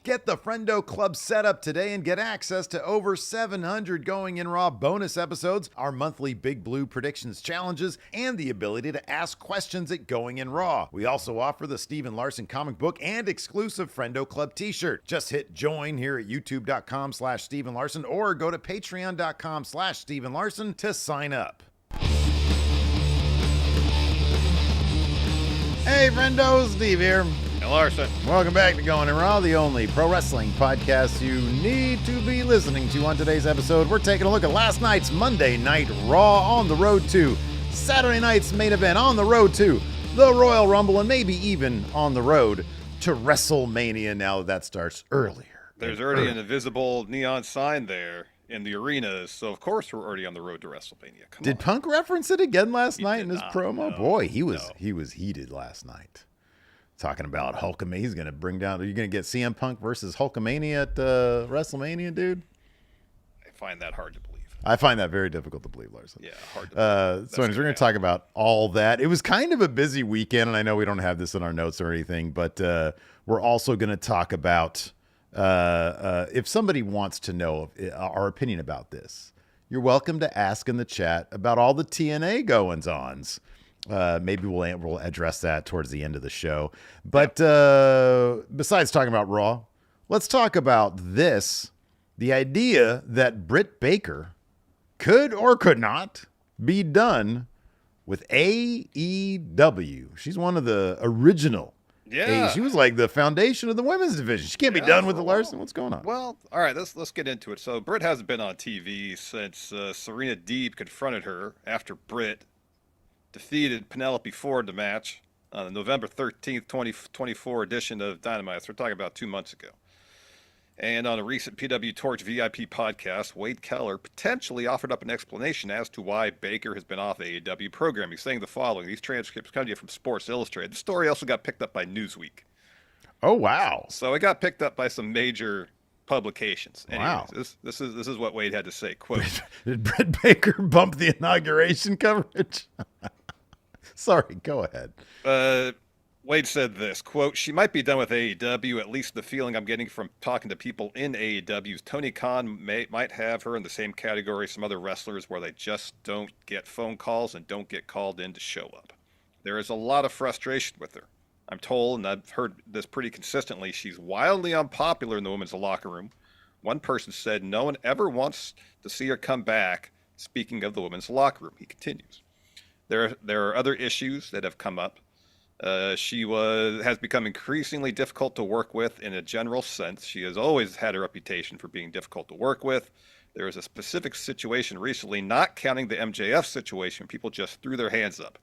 Get the Friendo Club set up today and get access to over 700 Going In Raw bonus episodes, our monthly Big Blue predictions challenges, and the ability to ask questions at Going In Raw. We also offer the Steve and Larson comic book and exclusive Friendo Club t-shirt. Just hit join here at youtube.com/Steve and Larson or go to patreon.com/Steve and Larson to sign up. Hey, friendo, Steve here. And Larson. Welcome back to Going In Raw, the only pro wrestling podcast you need to be listening to. On today's episode, we're taking a look at last night's Monday Night Raw, on the road to Saturday night's main event, on the road to the Royal Rumble, and maybe even on the road to WrestleMania now that starts earlier. There's already an invisible neon sign there in the arenas, so of course we're already on the road to WrestleMania. Did Punk reference it again last night in his promo? No, Boy, he was heated last night. Talking about Hulkamania. He's going to bring down... Are you going to get CM Punk versus Hulkamania at WrestleMania, dude? I find that hard to believe. I find that very difficult to believe, Larson. Yeah, hard to believe. So anyways, we're going to talk about all that. It was kind of a busy weekend, and I know we don't have this in our notes or anything, but we're also going to talk about... if somebody wants to know our opinion about this, you're welcome to ask in the chat about all the TNA goings-ons. Maybe we'll address that towards the end of the show. But besides talking about Raw, let's talk about this. The idea that Britt Baker could or could not be done with AEW. She's one of the original. Yeah. She was like the foundation of the women's division. She can't be done with the Larson. What's going on? Well, all right, let's get into it. So Britt hasn't been on TV since Serena Deeb confronted her after Britt defeated Penelope Ford in the match on the November 13th, 2024 edition of Dynamite. So we're talking about 2 months ago. And on a recent PW Torch VIP podcast, Wade Keller potentially offered up an explanation as to why Baker has been off AEW programming, saying the following. These transcripts come to you from Sports Illustrated. The story also got picked up by Newsweek. Oh, wow. So it got picked up by some major publications. Anyways, Wow. This is what Wade had to say. Quote, Did Britt Baker bump the inauguration coverage? Sorry, go ahead. Wade said this, quote, she might be done with AEW, at least the feeling I'm getting from talking to people in AEW. Tony Khan might have her in the same category as some other wrestlers where they just don't get phone calls and don't get called in to show up. There is a lot of frustration with her. I'm told, and I've heard this pretty consistently, she's wildly unpopular in the women's locker room. One person said no one ever wants to see her come back, speaking of the women's locker room. He continues. There are other issues that have come up. She has become increasingly difficult to work with in a general sense. She has always had a reputation for being difficult to work with. There was a specific situation recently, not counting the MJF situation, people just threw their hands up.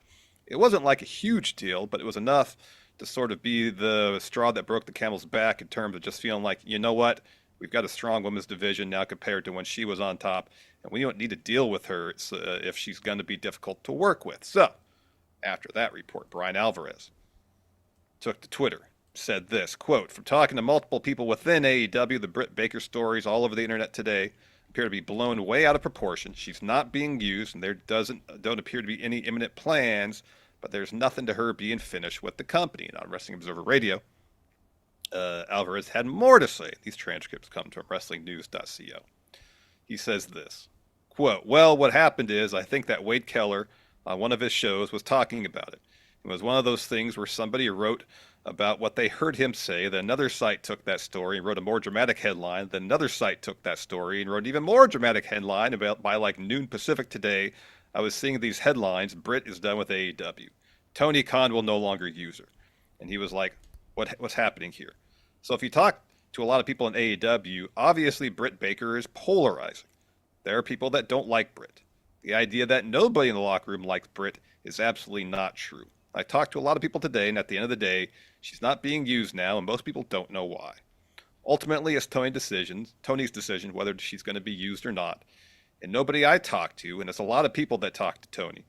It wasn't like a huge deal, but it was enough to sort of be the straw that broke the camel's back in terms of just feeling like, you know what, we've got a strong women's division now compared to when she was on top, and we don't need to deal with her if she's going to be difficult to work with. So, after that report, Brian Alvarez took to Twitter, said this, quote, from talking to multiple people within AEW, the Britt Baker stories all over the internet today appear to be blown way out of proportion. She's not being used, and there don't appear to be any imminent plans, but there's nothing to her being finished with the company. And on Wrestling Observer Radio, Alvarez had more to say. These transcripts come from WrestlingNews.co. He says this, quote, well, what happened is I think that Wade Keller on one of his shows was talking about it. It was one of those things where somebody wrote about what they heard him say, then another site took that story and wrote a more dramatic headline, then another site took that story and wrote an even more dramatic headline about by like noon Pacific today. I was seeing these headlines, Britt is done with AEW. Tony Khan will no longer use her. And he was like, what's happening here? So if you talk to a lot of people in AEW, obviously Britt Baker is polarizing. There are people that don't like Britt. The idea that nobody in the locker room likes Britt is absolutely not true. I talked to a lot of people today, and at the end of the day, she's not being used now, and most people don't know why. Ultimately, it's Tony's decision whether she's going to be used or not. And nobody I talked to, and it's a lot of people that talk to Tony,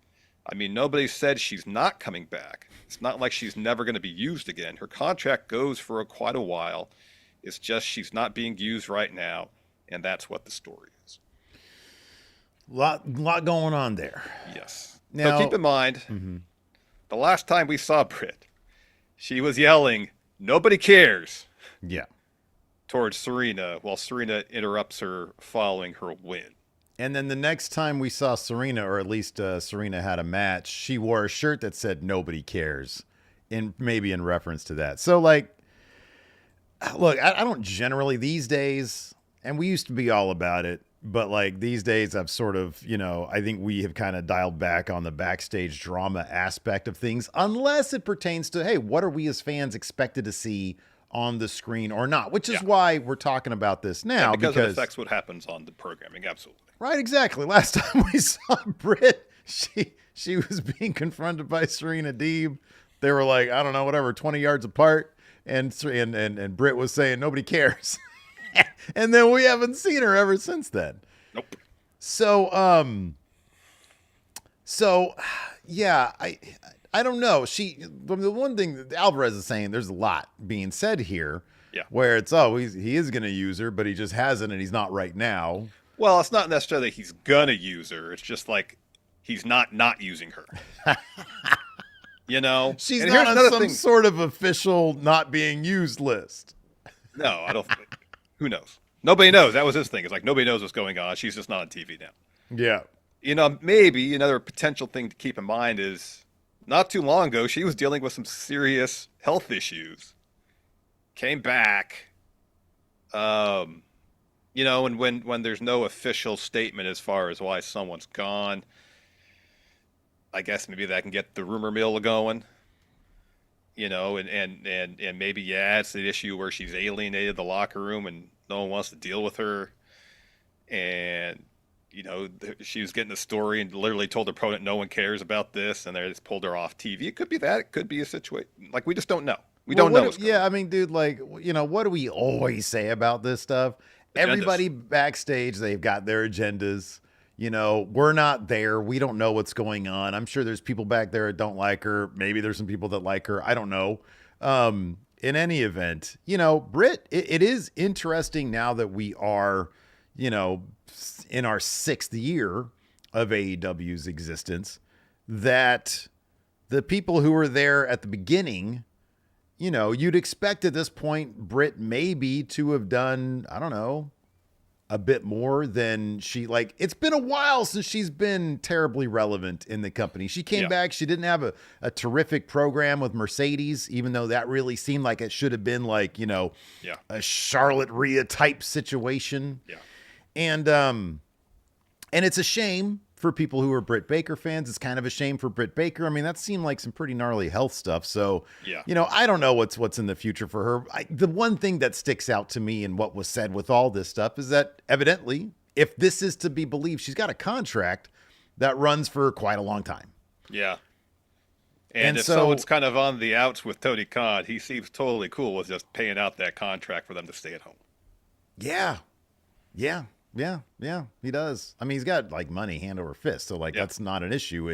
I mean, nobody said she's not coming back. It's not like she's never going to be used again. Her contract goes for quite a while. It's just she's not being used right now, and that's what the story is. Lot going on there. Yes. Now, so keep in mind, the last time we saw Britt, she was yelling, nobody cares. Yeah. towards Serena while Serena interrupts her following her win. And then the next time we saw Serena, or at least Serena had a match, she wore a shirt that said "Nobody cares," maybe in reference to that. So, like, look, I don't generally these days, and we used to be all about it, but like these days, I've sort of, I think we have kind of dialed back on the backstage drama aspect of things, unless it pertains to, hey, what are we as fans expected to see on the screen or not? Which is why we're talking about this now, because it affects what happens on the programming. Absolutely. Right, exactly. Last time we saw Britt, she was being confronted by Serena Deeb. They were like, I don't know, whatever, 20 yards apart, and Britt was saying nobody cares. And then we haven't seen her ever since then. Nope. So yeah, I don't know. The one thing that Alvarez is saying, there's a lot being said here. Yeah. Where it's he is going to use her, but he just hasn't, and he's not right now. Well, it's not necessarily he's gonna use her. It's just like he's not using her. She's and not on some sort of official not being used list. No, I don't. Who knows? Nobody knows. That was his thing. It's like nobody knows what's going on. She's just not on TV now. Yeah. Maybe another potential thing to keep in mind is not too long ago she was dealing with some serious health issues. Came back. And when there's no official statement as far as why someone's gone, I guess maybe that can get the rumor mill going. And maybe it's the issue where she's alienated the locker room and no one wants to deal with her. And she was getting the story and literally told her opponent no one cares about this, and they just pulled her off TV. It could be that. It could be a situation like we just don't know. We don't know. I mean, dude, like what do we always say about this stuff? Everybody backstage, they've got their agendas. We're not there. We don't know what's going on. I'm sure there's people back there that don't like her. Maybe there's some people that like her. I don't know. In any event, Britt, it is interesting now that we are, in our 6th year of AEW's existence, that the people who were there at the beginning, you'd expect at this point Britt maybe to have done, I don't know, a bit more than it's been a while since she's been terribly relevant in the company. She came back. She didn't have a terrific program with Mercedes, even though that really seemed like it should have been a Charlotte Rhea type situation. Yeah. And it's a shame for people who are Britt Baker fans. It's kind of a shame for Britt Baker. I mean, that seemed like some pretty gnarly health stuff. So, I don't know what's in the future for her. The one thing that sticks out to me in what was said with all this stuff is that evidently, if this is to be believed, she's got a contract that runs for quite a long time. Yeah. And if someone's kind of on the outs with Tony Khan, he seems totally cool with just paying out that contract for them to stay at home. Yeah. Yeah, he does. I mean, he's got money hand over fist, so that's not an issue.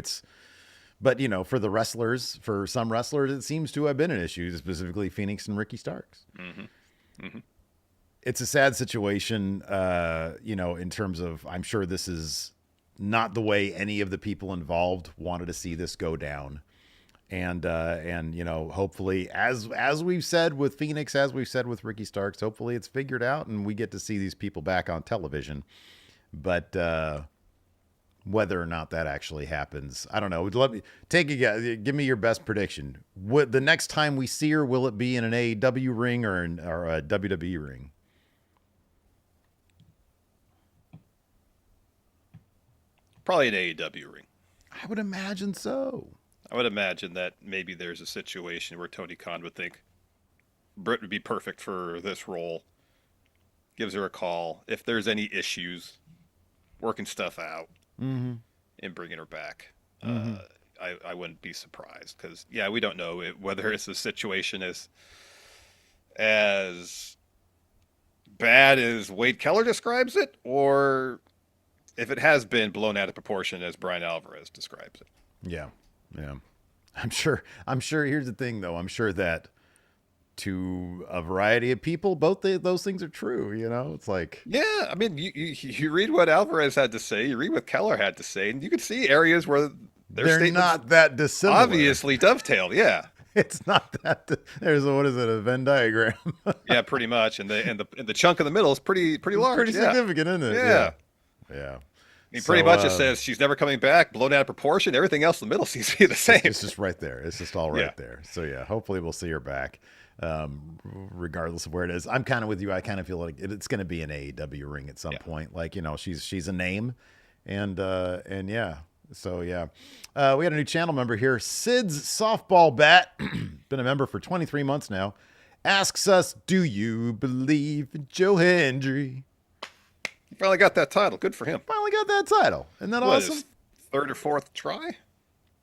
But for the wrestlers, for some wrestlers, it seems to have been an issue, specifically Phoenix and Ricky Starks. Mm-hmm. Mm-hmm. It's a sad situation, in terms of, I'm sure this is not the way any of the people involved wanted to see this go down. And hopefully, as we've said with Phoenix, as we've said with Ricky Starks, hopefully it's figured out and we get to see these people back on television. But whether or not that actually happens, I don't know. Let me take a guess. Give me your best prediction. The next time we see her, will it be in an AEW ring or a WWE ring? Probably an AEW ring. I would imagine so. I would imagine that maybe there's a situation where Tony Khan would think Britt would be perfect for this role. Gives her a call. If there's any issues, working stuff out, mm-hmm. and bringing her back. Mm-hmm. I wouldn't be surprised because, we don't know whether it's a situation as bad as Wade Keller describes it, or if it has been blown out of proportion as Brian Alvarez describes it. Yeah. I'm sure. Here's the thing, though. I'm sure that to a variety of people, both those things are true. It's like, I mean, you read what Alvarez had to say, you read what Keller had to say, and you can see areas where they're not that dissimilar. Obviously dovetailed. Yeah. It's not that. There's what is it? A Venn diagram. Yeah, pretty much. And the chunk in the middle is pretty large. Pretty significant, isn't it? Yeah. Yeah. I mean, pretty much it says she's never coming back, blown out of proportion. Everything else in the middle seems to be the same. It's just right there. It's just all right there. So yeah, hopefully we'll see her back, regardless of where it is. I'm kind of with you. I kind of feel like it's going to be an AEW ring at some point. Like, she's a name, and yeah. So yeah, we had a new channel member here, Sid's Softball Bat, been a member for 23 months now. Asks us, do you believe in Joe Hendry? He finally got that title. Good for him. Finally got that title. Isn't that awesome? His third or fourth try?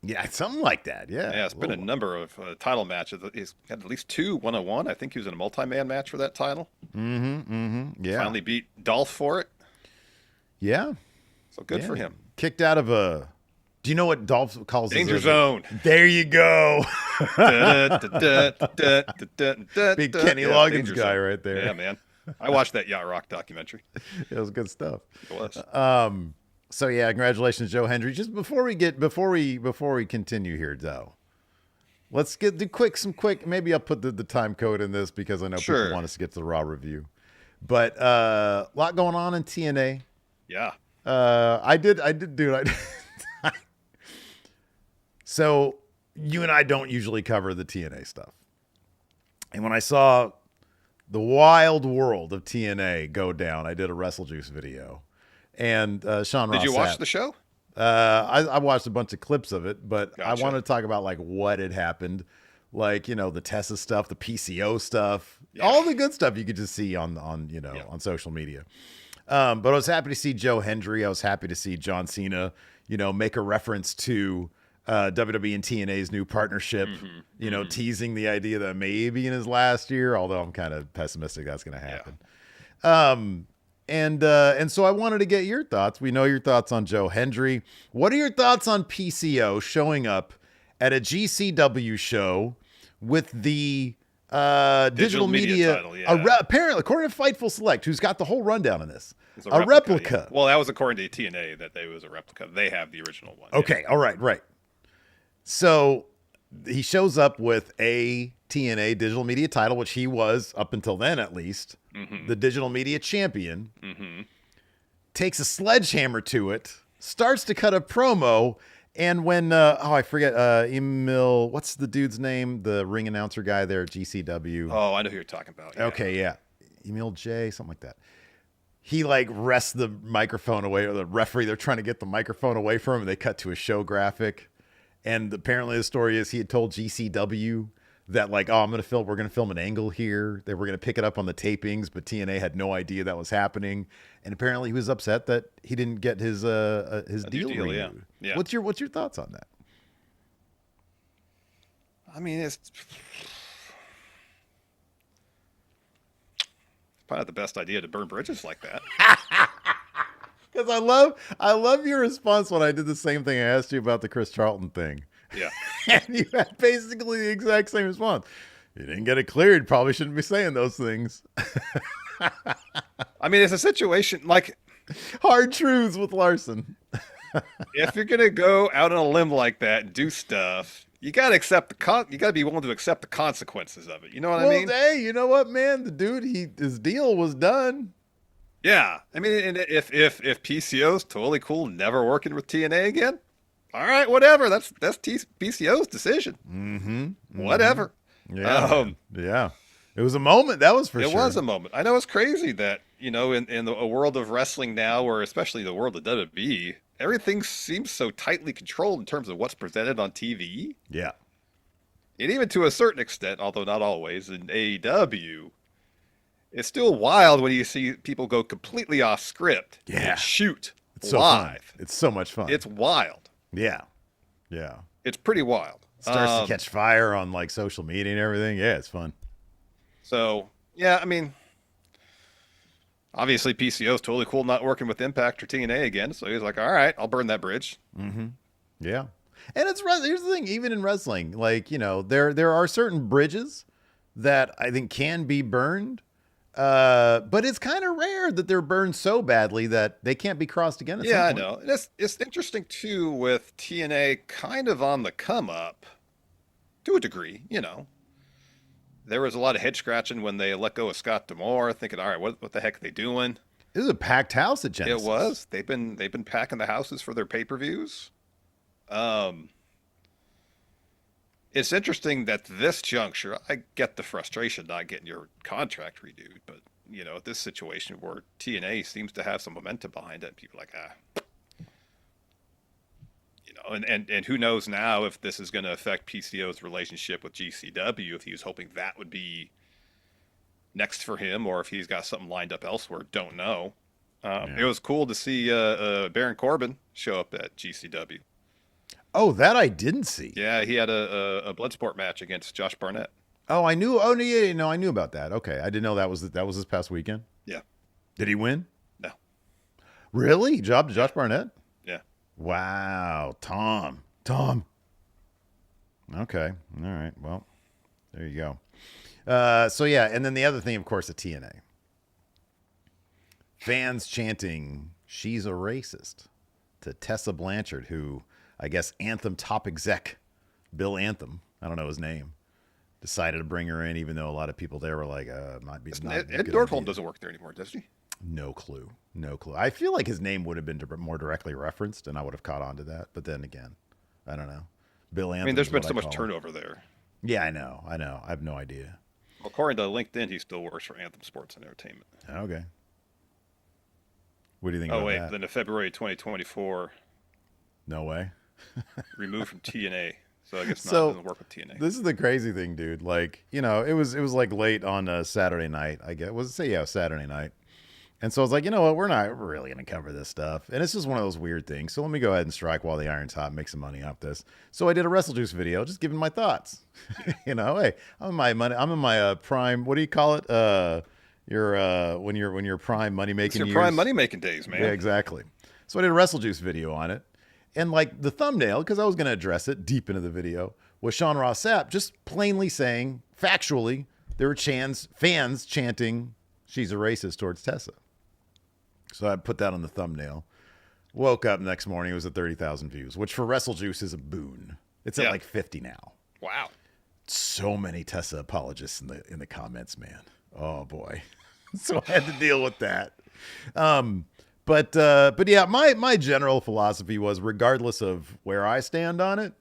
Yeah, something like that. Yeah. Yeah, it's been a number of title matches. He's had at least 2 one-on-one. I think he was in a multi-man match for that title. Yeah. Finally beat Dolph for it. Yeah. So good for him. Kicked out of a... Do you know what Dolph calls Danger Zone? There you go. Big Kenny Loggins guy right there. Yeah, man. I watched that Yacht Rock documentary. It was good stuff. It was. So yeah, congratulations, Joe Hendry. Just before we continue here, though, let's do some quick. Maybe I'll put the time code in this because I know people want us to get to the Raw review. But a lot going on in TNA. Yeah. I did, dude. So you and I don't usually cover the TNA stuff, and when I saw the wild world of TNA go down, I did a Wrestle Juice video. And Sean Ross. Did you watch the show? I watched a bunch of clips of it, but Gotcha. I wanted to talk about like what had happened, like the Tessa stuff, the PCO stuff, all the good stuff you could just see on social media. But I was happy to see Joe Hendry. I was happy to see John Cena, make a reference to WWE and TNA's new partnership. Teasing the idea that maybe in his last year, although I'm kind of pessimistic that's going to happen. And so I wanted to get your thoughts. We know your thoughts on Joe Hendry. What are your thoughts on PCO showing up at a GCW show with the digital media title, yeah. Apparently, according to Fightful Select, who's got the whole rundown on this, a replica. Yeah. Well, that was according to TNA that they was a replica. They have the original one. Okay, all right. So he shows up with a TNA digital media title, which he was, up until then at least, the digital media champion, takes a sledgehammer to it, starts to cut a promo, and when, I forget, Emil, what's the dude's name? The ring announcer guy there at GCW. Oh, I know who you're talking about. Yeah. Okay, yeah. Emil J, something like that. He wrests the microphone away, or the referee, they're trying to get the microphone away from him, and they cut to a show graphic. And apparently the story is he had told GCW that we're going to film an angle here. They were going to pick it up on the tapings, but TNA had no idea that was happening. And apparently he was upset that he didn't get his deal renewed. Yeah. What's your thoughts on that? I mean, it's probably not the best idea to burn bridges like that. Because I love your response when I did the same thing I asked you about the Chris Charlton thing. Yeah. And you had basically the exact same response. You didn't get it cleared. Probably shouldn't be saying those things. I mean, it's a situation like hard truths with Larson. If you're going to go out on a limb like that and do stuff, you got to accept you got to be willing to accept the consequences of it. You know what I mean? Hey, you know what, man? The dude, his deal was done. Yeah. I mean, and if PCO's totally cool, never working with TNA again, all right, whatever. That's PCO's decision. Whatever. Yeah. Yeah. It was a moment. That was for sure. It was a moment. I know it's crazy that, in a world of wrestling now, or especially the world of WWE, everything seems so tightly controlled in terms of what's presented on TV. Yeah. And even to a certain extent, although not always, in AEW, it's still wild when you see people go completely off script and shoot live. It's so much fun. It's wild. Yeah. Yeah. It's pretty wild. Starts to catch fire on social media and everything. Yeah, it's fun. So, yeah, I mean, obviously PCO's totally cool not working with Impact or TNA again. So he's like, all right, I'll burn that bridge. Yeah. And here's the thing, even in wrestling, there are certain bridges that I think can be burned. But it's kind of rare that they're burned so badly that they can't be crossed again. Yeah, I know. It's interesting too with TNA kind of on the come up. to a degree, you know. There was a lot of head scratching when they let go of Scott D'Amore, thinking, all right, what the heck are they doing? It was a packed house at Genesis. It was. They've been packing the houses for their pay-per-views. It's interesting that this juncture, I get the frustration not getting your contract renewed, but you know, this situation where TNA seems to have some momentum behind it, people are like, you know, and who knows now if this is going to affect PCO's relationship with GCW, if he was hoping that would be next for him, or if he's got something lined up elsewhere. Don't know. It was cool to see Baron Corbin show up at GCW. Oh, that I didn't see. Yeah, he had a Bloodsport match against Josh Barnett. Oh, I knew. Oh, yeah, no, I knew about that. Okay, I didn't know that was this past weekend. Yeah. Did he win? No. Really? He jobbed Josh Barnett? Yeah. Wow, Tom. Okay, all right. Well, there you go. So yeah, and then the other thing, of course, at TNA, fans chanting "She's a racist" to Tessa Blanchard, who I guess Anthem top exec Bill Anthem, I don't know his name, decided to bring her in, even though a lot of people there were like, might be not. Ed Nordholm doesn't work there anymore, does he? No clue. I feel like his name would have been more directly referenced, and I would have caught on to that. But then again, I don't know. Bill Anthem. I mean, there's been so much turnover there. Yeah, I know. I have no idea. According to LinkedIn, he still works for Anthem Sports and Entertainment. Okay. What do you think? Oh about wait, that? then in February 2024. No way. Removed from TNA. So I guess not, doesn't work with TNA. This is the crazy thing, dude. Like, you know, it was like late on Saturday night. I guess Saturday night. And so I was like, you know what, we're not really going to cover this stuff. And it's just one of those weird things. So let me go ahead and strike while the iron's hot and make some money off this. So I did a Wrestle Juice video, just giving my thoughts. You know, hey, I'm in my prime, what do you call it? When you're prime money making years. It's your prime money making days, man. Yeah, exactly. So I did a Wrestle Juice video on it. And like the thumbnail, because I was going to address it deep into the video, was Sean Ross Sapp just plainly saying, factually, there were fans chanting, "She's a racist" towards Tessa. So I put that on the thumbnail. Woke up next morning, it was at 30,000 views, which for Wrestle Juice is a boon. It's at like 50 now. Wow. So many Tessa apologists in the comments, man. Oh boy. So I had to deal with that. But yeah, my general philosophy was, regardless of where I stand on it,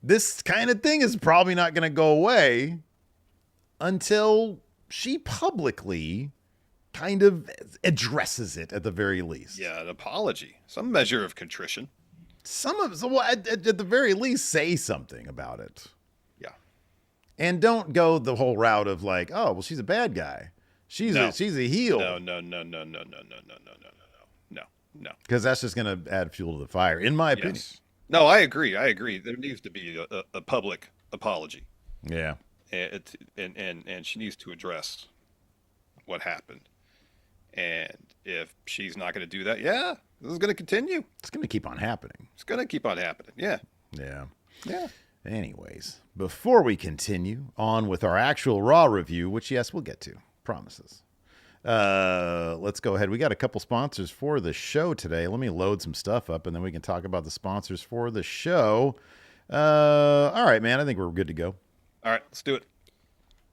this kind of thing is probably not going to go away until she publicly kind of addresses it at the very least. Yeah, an apology, some measure of contrition. At the very least, say something about it. Yeah, and don't go the whole route of like, oh, well, she's a bad guy. She's a heel. No. Because that's just going to add fuel to the fire, in my opinion. Yes. No, I agree. There needs to be a public apology. Yeah. And she needs to address what happened. And if she's not going to do that, yeah, this is going to continue. It's going to keep on happening. It's going to keep on happening. Yeah. Yeah. Anyways, before we continue on with our actual Raw review, which, yes, we'll get to. Promises. Let's go ahead. We got a couple sponsors for the show today. Let me load some stuff up, and then we can talk about the sponsors for the show. All right, man. I think we're good to go. All right, let's do it.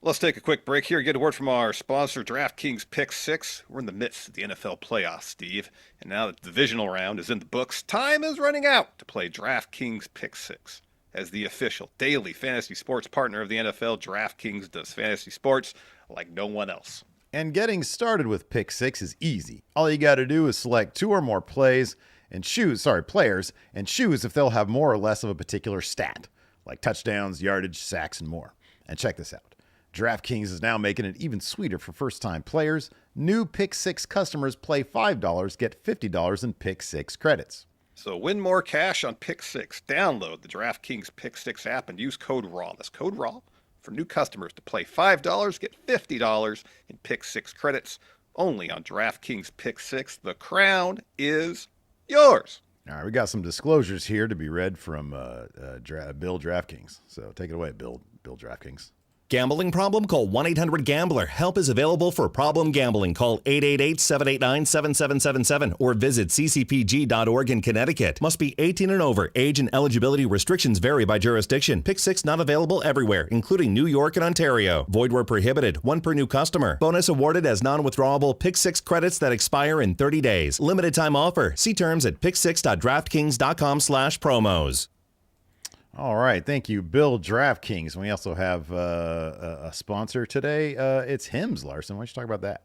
Let's take a quick break here. Get a word from our sponsor, DraftKings Pick 6. We're in the midst of the NFL playoffs, Steve. And now that the divisional round is in the books, time is running out to play DraftKings Pick 6. As the official daily fantasy sports partner of the NFL, DraftKings does fantasy sports like no one else. And getting started with Pick 6 is easy. All you got to do is select two or more players and choose if they'll have more or less of a particular stat, like touchdowns, yardage, sacks, and more. And check this out. DraftKings is now making it even sweeter for first-time players. New Pick 6 customers play $5, get $50 in Pick 6 credits. So win more cash on Pick 6. Download the DraftKings Pick 6 app and use code RAW. That's code RAW for new customers to play $5, get $50 in Pick 6 credits. Only on DraftKings Pick 6. The crown is yours. All right, we got some disclosures here to be read from Bill DraftKings. So take it away, Bill DraftKings. Gambling problem? Call 1-800-GAMBLER. Help is available for problem gambling. Call 888-789-7777 or visit ccpg.org in Connecticut. Must be 18 and over. Age and eligibility restrictions vary by jurisdiction. Pick 6 not available everywhere, including New York and Ontario. Void where prohibited. 1 per new customer. Bonus awarded as non-withdrawable Pick 6 credits that expire in 30 days. Limited time offer. See terms at pick6.draftkings.com/promos. All right. Thank you, Bill DraftKings. We also have a sponsor today. It's Hims, Larson. Why don't you talk about that?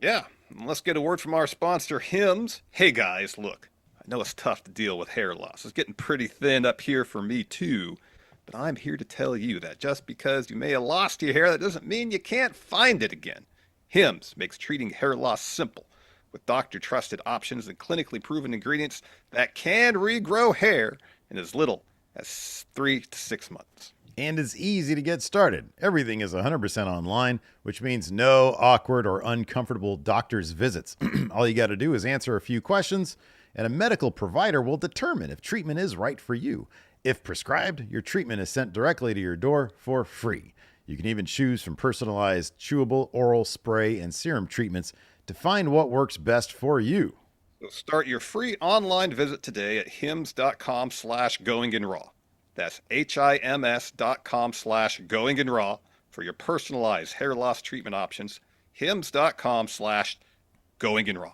Yeah, let's get a word from our sponsor, Hims. Hey guys, look, I know it's tough to deal with hair loss. It's getting pretty thin up here for me too, but I'm here to tell you that just because you may have lost your hair, that doesn't mean you can't find it again. Hims makes treating hair loss simple with doctor-trusted options and clinically proven ingredients that can regrow hair in as little as 3 to 6 months. And it's easy to get started. Everything is 100% online, which means no awkward or uncomfortable doctor's visits. All you got to do is answer a few questions, and a medical provider will determine if treatment is right for you. If prescribed, your treatment is sent directly to your door for free. You can even choose from personalized chewable, oral, spray, and serum treatments to find what works best for you. So start your free online visit today at hims.com/goinginraw. That's HIMS.com/goinginraw for your personalized hair loss treatment options. hims.com/goinginraw.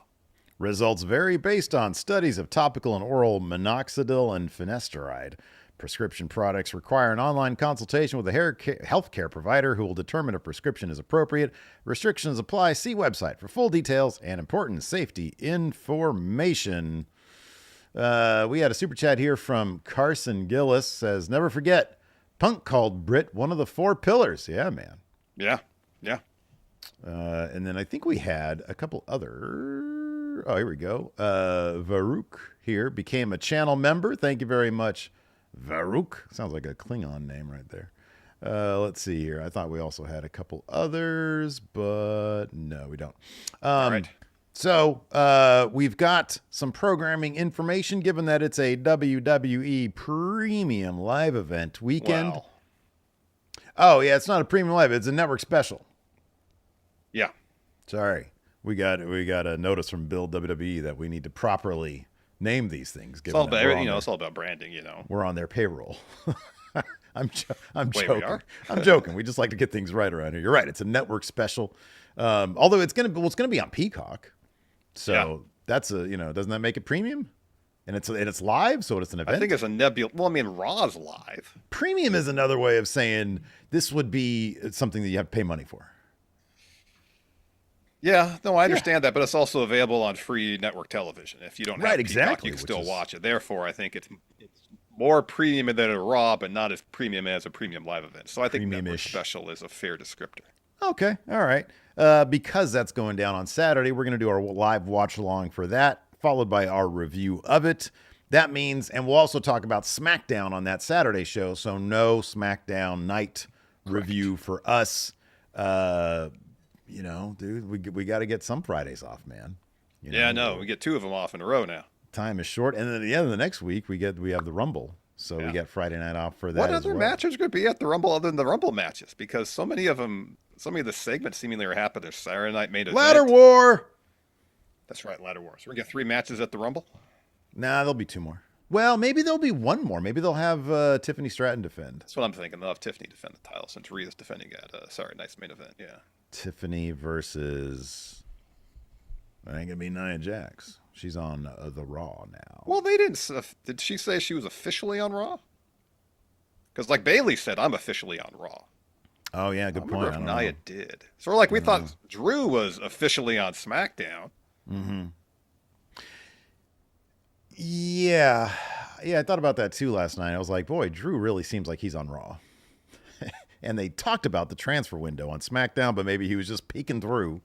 Results vary based on studies of topical and oral minoxidil and finasteride. Prescription products require an online consultation with a healthcare provider who will determine if prescription is appropriate. Restrictions apply. See website for full details and important safety information. We had a super chat here from Carson Gillis. Says, never forget, Punk called Britt one of the 4 pillars. Yeah, man. Yeah. And then I think we had a couple other. Oh, here we go. Varuk here became a channel member. Thank you very much, Varuk. Sounds like a Klingon name right there. Let's see here. I thought we also had a couple others, but no, we don't. All right. So we've got some programming information, given that it's a WWE premium live event weekend. Wow. Oh, yeah, it's not a premium live. It's a network special. Yeah. Sorry. We got a notice from Bill WWE that we need to properly name these things. It's all about, it's all about branding, We're on their payroll. I'm Wait, joking. we are? I'm joking. We just like to get things right around here. You're right. It's a network special. Although it's gonna be on Peacock. So that's doesn't that make it premium? And it's live, so it's an event. I think it's a nebula. Well, I mean, Raw's live. Premium is another way of saying this would be something that you have to pay money for. Yeah, no, I understand that, but it's also available on free network television. If you don't have Peacock, exactly, you can still watch it. Therefore, I think it's more premium than a Raw, but not as premium as a premium live event. So I think network special is a fair descriptor. Okay, all right. Because that's going down on Saturday, we're going to do our live watch along for that, followed by our review of it. That means, and we'll also talk about SmackDown on that Saturday show, so no SmackDown night review for us. Dude, we got to get some Fridays off, man. No, we get 2 of them off in a row now. Time is short, and then at the end of the next week we have the Rumble, so we get Friday night off for that. What other matches are going to be at the Rumble other than the Rumble matches? Because so many of the segments seemingly are happening. There's Saturday Night Main Event. Ladder War. That's right, Ladder War. So we're going to get 3 matches at the Rumble. Nah, there'll be 2 more. Well, maybe there'll be 1 more. Maybe they'll have Tiffany Stratton defend. That's what I'm thinking. They'll have Tiffany defend the title since Rhea's defending at Saturday Night's Main Event. Yeah. Tiffany versus. That ain't gonna be Nia Jax. She's on the Raw now. Well, they didn't. Did she say she was officially on Raw? Because like Bayley said, I'm officially on Raw. Oh yeah, good point. I don't know if Nia did. So we thought Drew was officially on SmackDown. Mm-hmm. Yeah, I thought about that too last night. I was like, boy, Drew really seems like he's on Raw. And they talked about the transfer window on SmackDown, but maybe he was just peeking through.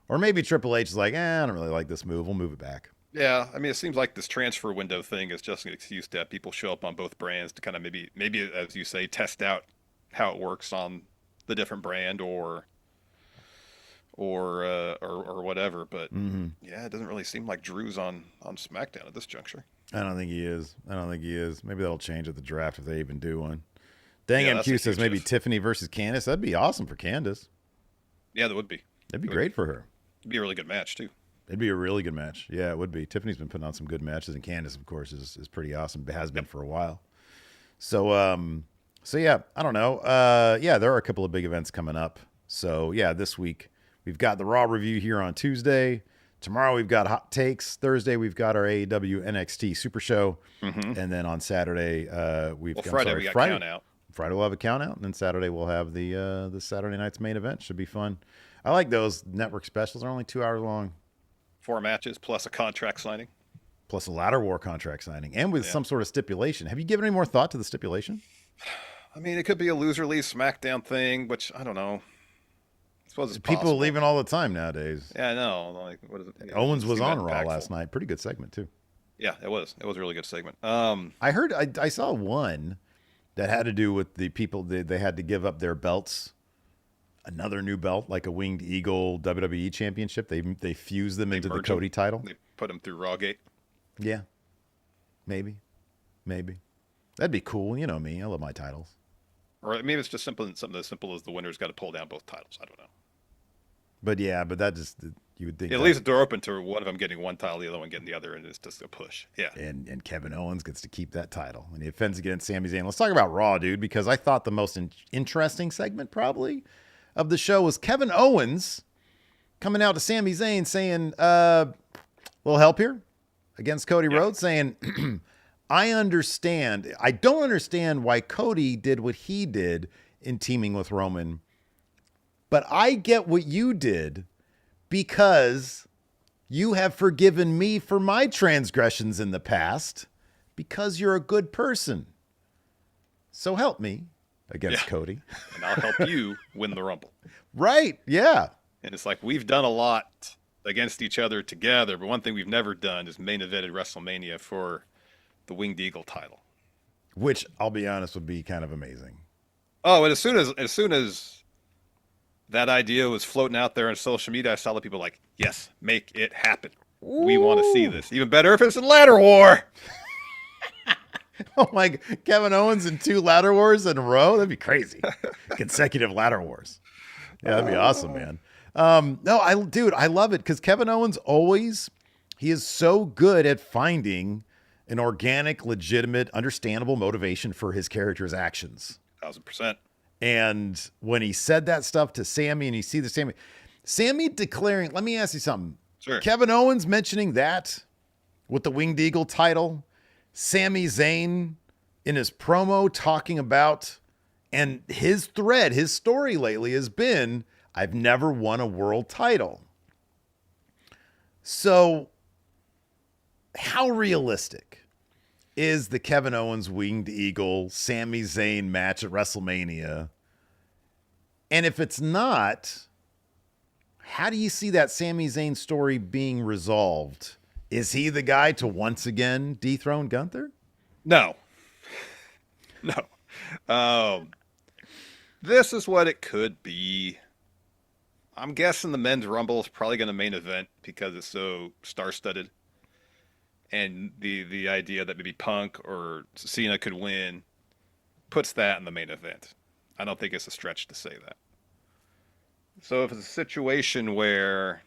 Or maybe Triple H is like, I don't really like this move. We'll move it back. Yeah, I mean, it seems like this transfer window thing is just an excuse to have people show up on both brands to kind of maybe, as you say, test out how it works on the different brand or whatever. But yeah, it doesn't really seem like Drew's on SmackDown at this juncture. I don't think he is. Maybe that'll change at the draft if they even do one. Dang Yeah, MQ says huge maybe if. Tiffany versus Candice. That'd be awesome for Candice. Yeah, that would be. That'd be great for her. It'd be a really good match too. It'd be a really good match. Yeah, it would be. Tiffany's been putting on some good matches, and Candice, of course, is pretty awesome. It has been for a while. So, yeah, I don't know. Yeah, there are a couple of big events coming up. So, yeah, this week we've got the Raw review here on Tuesday. Tomorrow we've got Hot Takes. Thursday we've got our AEW NXT Super Show, and then on Saturday Friday we got Count Out. Friday we'll have a count out, and then Saturday we'll have the Saturday night's main event. Should be fun. I like those network specials. They're only 2 hours long. 4 matches plus a contract signing. Plus a ladder war contract signing, and with some sort of stipulation. Have you given any more thought to the stipulation? I mean, it could be a loser leaves SmackDown thing, which I don't know. I suppose it's People possible. leaving all the time nowadays. Yeah, I know. Like, what is it? Owens was on Raw impactful. last night. Pretty good segment too. Yeah, it was. It was a really good segment. I heard. I saw one that had to do with the people. They had to give up their belts. Another new belt, like a Winged Eagle WWE Championship. They fused them into the Cody title. They put them through Rawgate. Yeah, maybe. That'd be cool. You know me. I love my titles. Or maybe it's just something as simple as the winner's got to pull down both titles. I don't know. But yeah, but you would think It leaves the door open to one of them getting one title, the other one getting the other, and it's just a push. Yeah. And Kevin Owens gets to keep that title, and he defends against Sami Zayn. Let's talk about Raw, dude, because I thought the most interesting segment probably of the show was Kevin Owens coming out to Sami Zayn saying, little help here against Cody Rhodes, saying, I understand. I don't understand why Cody did what he did in teaming with Roman, but I get what you did because you have forgiven me for my transgressions in the past because you're a good person. So help me against Cody. And I'll help you win the Rumble. Right. Yeah. And it's like, we've done a lot against each other together, but one thing we've never done is main evented WrestleMania for the Winged Eagle title. Which, I'll be honest, would be kind of amazing. Oh, and as soon as that idea was floating out there on social media, I saw the people like, yes, make it happen. We want to see this. Even better if it's a ladder war. Oh my, Kevin Owens in 2 ladder wars in a row? That'd be crazy. Consecutive ladder wars. Yeah, that'd be awesome, man. No, I love it because Kevin Owens he is so good at finding an organic, legitimate, understandable motivation for his character's actions. 1000%. And when he said that stuff to Sami, and you see the Sami declaring, let me ask you something. Sure. Kevin Owens mentioning that with the Winged Eagle title, Sami Zayn in his promo talking about, and his story lately has been, I've never won a world title. So how realistic is the Kevin Owens Winged Eagle Sami Zayn match at WrestleMania? And if it's not, how do you see that Sami Zayn story being resolved? Is he the guy to once again dethrone Gunther? No. This is what it could be. I'm guessing the men's Rumble is probably going to main event because it's so star-studded. And the idea that maybe Punk or Cena could win puts that in the main event. I don't think it's a stretch to say that. So if it's a situation where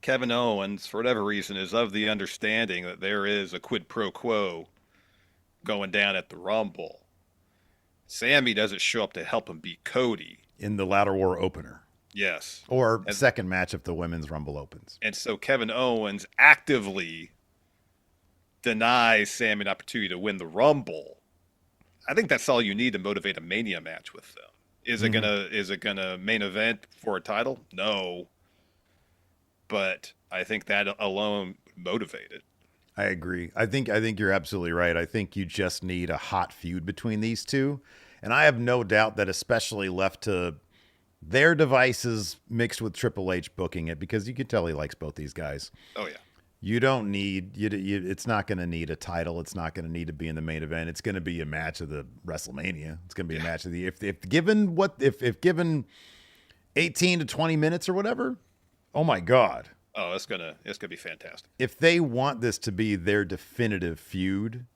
Kevin Owens, for whatever reason, is of the understanding that there is a quid pro quo going down at the Rumble, Sami doesn't show up to help him beat Cody. In the ladder war opener. Yes. Or second match if the women's Rumble opens. And so Kevin Owens actively denies Sami an opportunity to win the Rumble. I think that's all you need to motivate a Mania match with them. Is it gonna main event for a title? No. But I think that alone motivated. I agree. I think you're absolutely right. I think you just need a hot feud between these two. And I have no doubt that especially left to their devices mixed with Triple H booking it, because you can tell he likes both these guys. Oh, yeah. You don't need it's not going to need a title. It's not going to need to be in the main event. It's going to be a match of the WrestleMania. It's going to be a match of the if given 18 to 20 minutes or whatever. Oh my God. Oh, it's gonna be fantastic. If they want this to be their definitive feud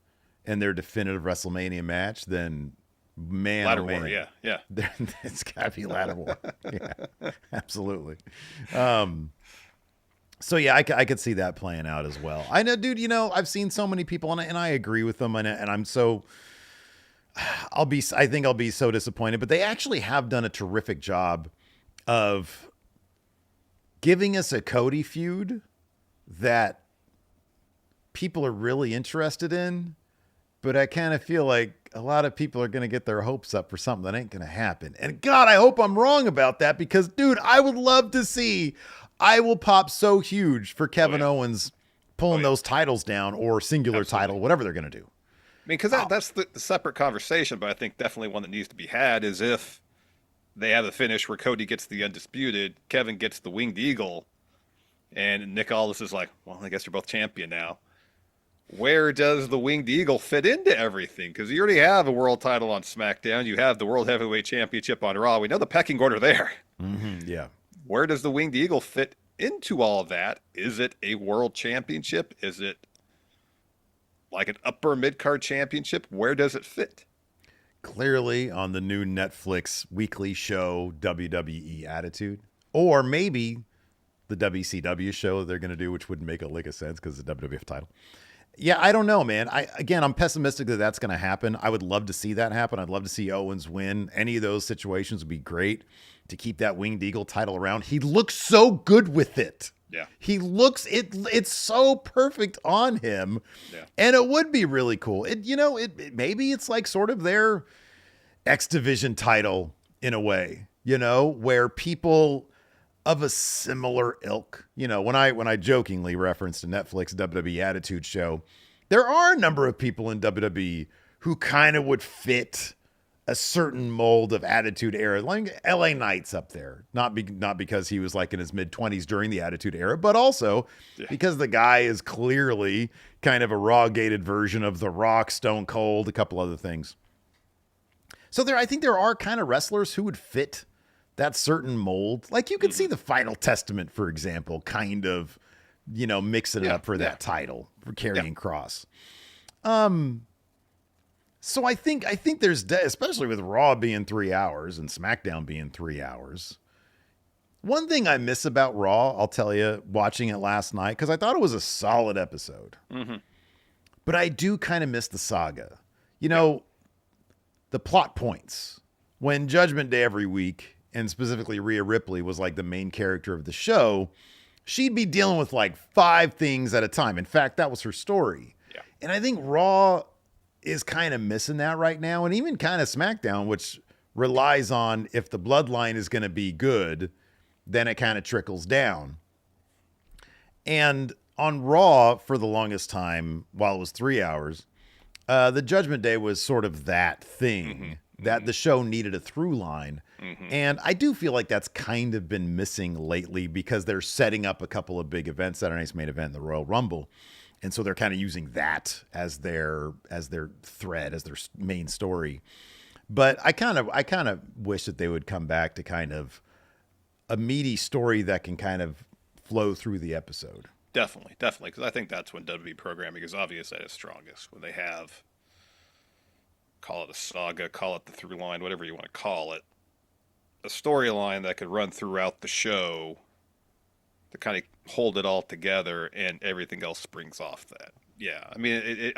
and their definitive WrestleMania match, then Man, Ladder oh, War, man. yeah. It's got to be Ladder War. Yeah, absolutely. So yeah, I could see that playing out as well. I know, dude. I've seen so many people, and I agree with them, and I'm so. I think I'll be so disappointed, but they actually have done a terrific job of giving us a Cody feud that people are really interested in, but I kind of feel like a lot of people are going to get their hopes up for something that ain't going to happen. And God, I hope I'm wrong about that, because dude, I would love to see, I will pop so huge for Kevin Owens pulling those titles down, or singular title, whatever they're going to do. I mean, because that's the separate conversation, but I think definitely one that needs to be had is if they have a finish where Cody gets the undisputed, Kevin gets the winged eagle, and Nick Aldis is like, well, I guess you're both champion now. Where does the winged eagle fit into everything? Because you already have a world title on SmackDown. You have the World Heavyweight Championship on Raw. We know the pecking order there. Mm-hmm, yeah. Where does the winged eagle fit into all of that? Is it a world championship? Is it like an upper mid-card championship? Where does it fit? Clearly on the new Netflix weekly show, WWE Attitude, or maybe the WCW show they're going to do, which wouldn't make a lick of sense because it's the WWF title. Yeah, I don't know, man. I'm pessimistic that that's going to happen. I would love to see that happen. I'd love to see Owens win. Any of those situations would be great to keep that Winged Eagle title around. He looks so good with it. Yeah. He looks, it's so perfect on him. Yeah. And it would be really cool. Maybe it's like sort of their X Division title in a way, where people of a similar ilk, when I jokingly referenced a Netflix WWE Attitude show, there are a number of people in WWE who kind of would fit a certain mold of Attitude Era, like LA Knight's up there, not because he was like in his mid-20s during the Attitude Era, but also because the guy is clearly kind of a raw-gated version of The Rock, Stone Cold, a couple other things. So I think there are kind of wrestlers who would fit that certain mold. Like you could see the Final Testament, for example, kind of, mixing it up for that title, for Karrion Kross. So I think there's, especially with Raw being 3 hours and SmackDown being 3 hours. One thing I miss about Raw, I'll tell you, watching it last night, because I thought it was a solid episode. Mm-hmm. But I do kind of miss the saga. The plot points. When Judgment Day every week, and specifically Rhea Ripley was like the main character of the show, she'd be dealing with like 5 things at a time. In fact, that was her story. Yeah. And I think Raw is kind of missing that right now. And even kind of SmackDown, which relies on, if the bloodline is going to be good, then it kind of trickles down. And on Raw, for the longest time, while it was 3 hours, the Judgment Day was sort of that thing that the show needed a through line. And I do feel like that's kind of been missing lately, because they're setting up a couple of big events. Saturday night's main event, the Royal Rumble. And so they're kind of using that as their thread, as their main story. But I kind of wish that they would come back to kind of a meaty story that can kind of flow through the episode. Definitely. Because I think that's when WWE programming is obviously at its strongest. When they have, call it a saga, call it the through line, whatever you want to call it, a storyline that could run throughout the show to kind of hold it all together, and everything else springs off that. Yeah, I mean,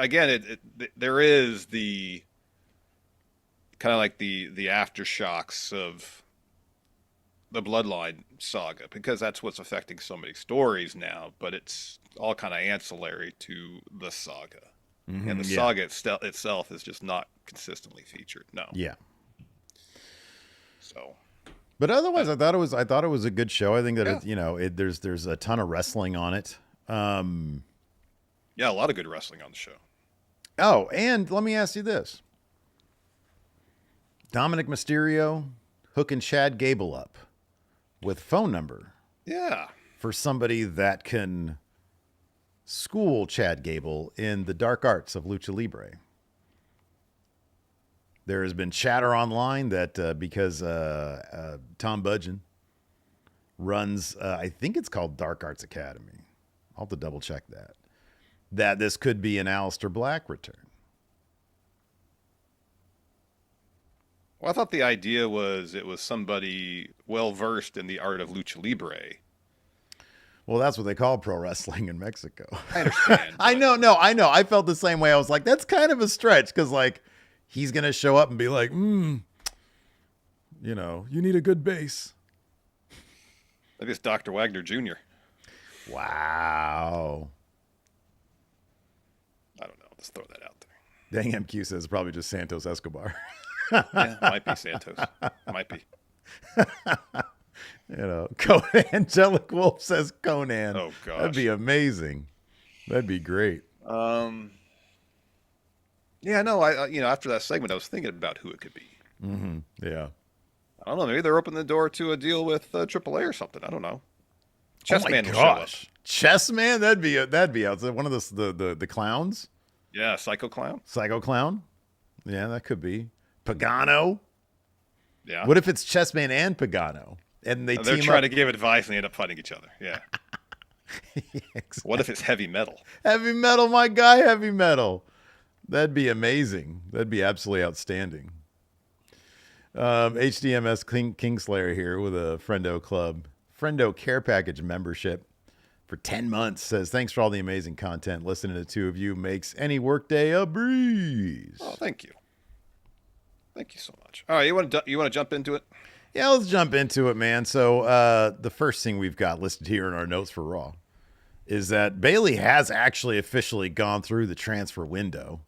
there is the kind of like the aftershocks of the Bloodline saga, because that's what's affecting so many stories now, but it's all kind of ancillary to the saga. And the saga itself is just not consistently featured. No. Yeah. So, but otherwise, I thought it was a good show. I think that there's a ton of wrestling on it. Yeah, a lot of good wrestling on the show. Oh, and let me ask you this: Dominic Mysterio hooking Chad Gable up with phone number. Yeah, for somebody that can school Chad Gable in the dark arts of lucha libre. There has been chatter online that because Tom Budgeon runs, I think it's called Dark Arts Academy. I'll have to double check that this could be an Aleister Black return. Well, I thought the idea was it was somebody well-versed in the art of lucha libre. Well, that's what they call pro wrestling in Mexico. I understand. I know. I felt the same way. I was like, that's kind of a stretch because, like, he's going to show up and be like, you need a good base. Maybe it's Dr. Wagner Jr. Wow. I don't know. Let's throw that out there. Dang, MQ says probably just Santos Escobar. Yeah, might be Santos. Might be. Angelic Wolf says Conan. Oh, gosh. That'd be amazing. That'd be great. Yeah, no, after that segment, I was thinking about who it could be. Mm-hmm. Yeah. I don't know. Maybe they're opening the door to a deal with AAA or something. I don't know. Chessman will show up. Chessman? That'd be out. One of the clowns? Yeah, Psycho Clown. Psycho Clown? Yeah, that could be. Pagano? Yeah. What if it's Chessman and Pagano? And they're trying to give advice and they end up fighting each other. Yeah. Exactly. What if it's heavy metal? Heavy metal, my guy, heavy metal. That'd be amazing. That'd be absolutely outstanding. HDMS Kingslayer here with a Friendo Club. Friendo Care Package membership for 10 months says, thanks for all the amazing content. Listening to the two of you makes any workday a breeze. Oh, thank you. Thank you so much. All right, you want to jump into it? Yeah, let's jump into it, man. So the first thing we've got listed here in our notes for Raw is that Bayley has actually officially gone through the transfer window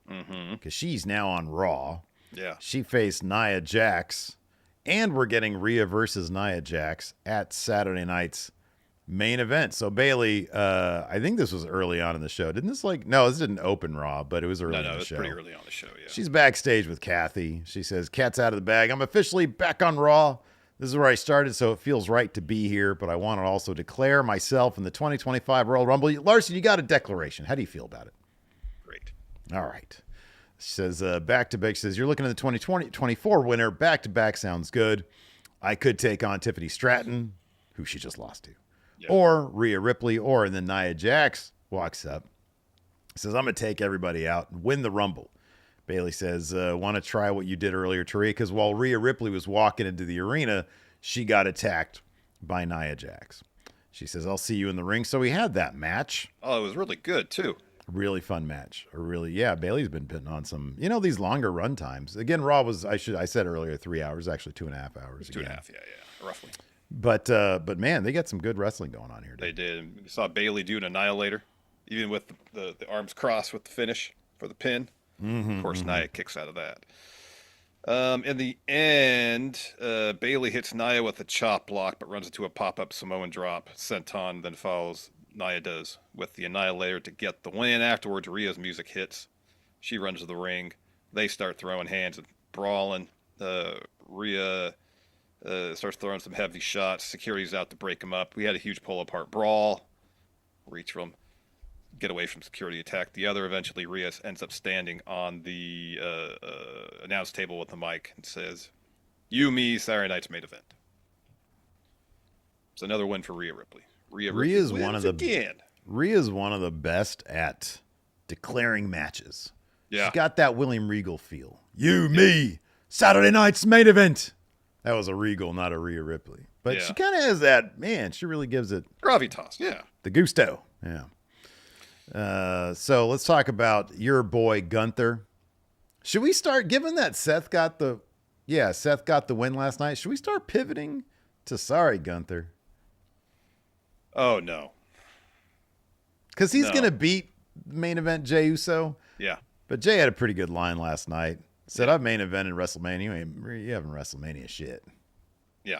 because she's now on Raw. Yeah. She faced Nia Jax, and we're getting Rhea versus Nia Jax at Saturday night's main event. So Bayley, I think this was early on in the show. This didn't open Raw, but it was early in the show. No, it was pretty early on the show, yeah. She's backstage with Kathy. She says, "Cat's out of the bag. I'm officially back on Raw. This is where I started, so it feels right to be here, but I want to also declare myself in the 2025 Royal Rumble." Larson, you got a declaration. How do you feel about it? Great. All right. She says, back-to-back. She says, "You're looking at the 2024 winner. Back-to-back sounds good. I could take on Tiffany Stratton, who she just lost to, or Rhea Ripley, and then Nia Jax walks up. Says, I'm going to take everybody out and win the Rumble." Bayley says, want to try what you did earlier to Rhea, because while Rhea Ripley was walking into the arena, she got attacked by Nia Jax. She says, "I'll see you in the ring." So we had that match. Oh, it was really good, too. Really fun match. Bayley's been putting on some, these longer run times. Again, Raw was, I said earlier, 3 hours, actually 2.5 hours. 2.5, yeah, roughly. But man, they got some good wrestling going on here. They did. We saw Bayley do an Annihilator, even with the arms crossed with the finish for the pin. Of course, Nia kicks out of that. In the end, Bayley hits Nia with a chop block, but runs into a pop-up Samoan drop. Senton then follows, Nia does, with the Annihilator to get the win. Afterwards, Rhea's music hits. She runs to the ring. They start throwing hands and brawling. Rhea starts throwing some heavy shots. Security's out to break them up. We had a huge pull-apart brawl. Reach from, get away from security, attack the other. Eventually, Rhea ends up standing on the announce table with the mic and says, "You, me, Saturday night's main event." It's another win for Rhea Ripley. Rhea's one of the best at declaring matches. Yeah. She's got that William Regal feel. You, me, Saturday night's main event. That was a Regal, not a Rhea Ripley. But she kind of has that, man, she really gives it. Gravitas, yeah. The gusto, yeah. So let's talk about your boy Gunther. Should we start, given that Seth got the win last night, should we start pivoting to sorry Gunther? Oh, no. Because he's going to beat main event Jey Uso. Yeah. But Jey had a pretty good line last night. Said, I've main evented WrestleMania. You haven't WrestleMania shit. Yeah.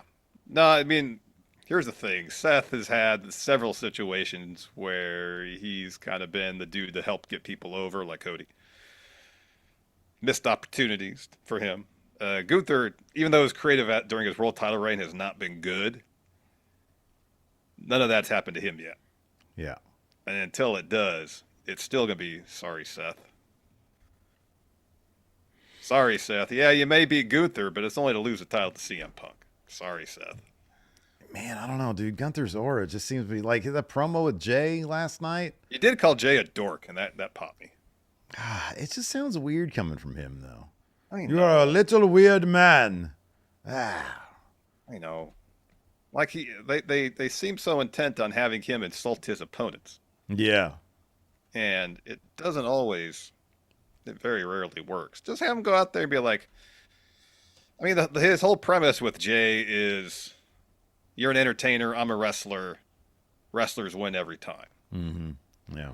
No, I mean, here's the thing. Seth has had several situations where he's kind of been the dude to help get people over, like Cody. Missed opportunities for him. Gunther, even though his creative during his world title reign has not been good, none of that's happened to him yet. Yeah. And until it does, it's still going to be, sorry, Seth. Sorry, Seth. Yeah, you may beat Gunther, but it's only to lose the title to CM Punk. Sorry, Seth. Man, I don't know, dude. Gunther's aura just seems to be like that promo with Jey last night. You did call Jey a dork, and that popped me. It just sounds weird coming from him, though. You are a little weird man. Ah. I know. Like they seem so intent on having him insult his opponents. Yeah. And it doesn't always, it very rarely works. Just have him go out there and be like, I mean, his whole premise with Jey is, you're an entertainer, I'm a wrestler. Wrestlers win every time. Mm-hmm. Yeah.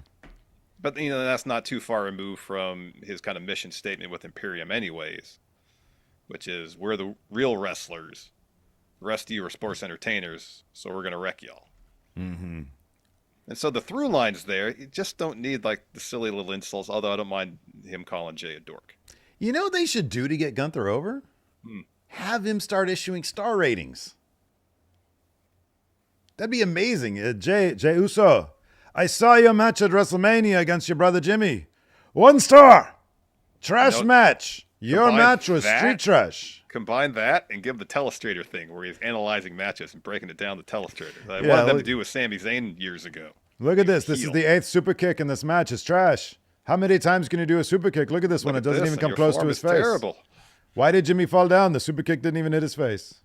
But, that's not too far removed from his kind of mission statement with Imperium anyways, which is, we're the real wrestlers. The rest of you are sports entertainers, so we're going to wreck y'all. Mm-hmm. And so the through line's there. You just don't need, like, the silly little insults, although I don't mind him calling Jey a dork. You know what they should do to get Gunther over? Have him start issuing star ratings. That'd be amazing. Jey Uso, I saw your match at WrestleMania against your brother Jimmy. 1 star. Trash match. Your match was street trash. Combine that and give the telestrator thing where he's analyzing matches and breaking it down the telestrator. I wanted them to do with Sami Zayn years ago. Look at this. This is the 8th super kick in this match. It's trash. How many times can you do a super kick? Look at this one. It doesn't even come close to his face. Terrible. Why did Jimmy fall down? The super kick didn't even hit his face.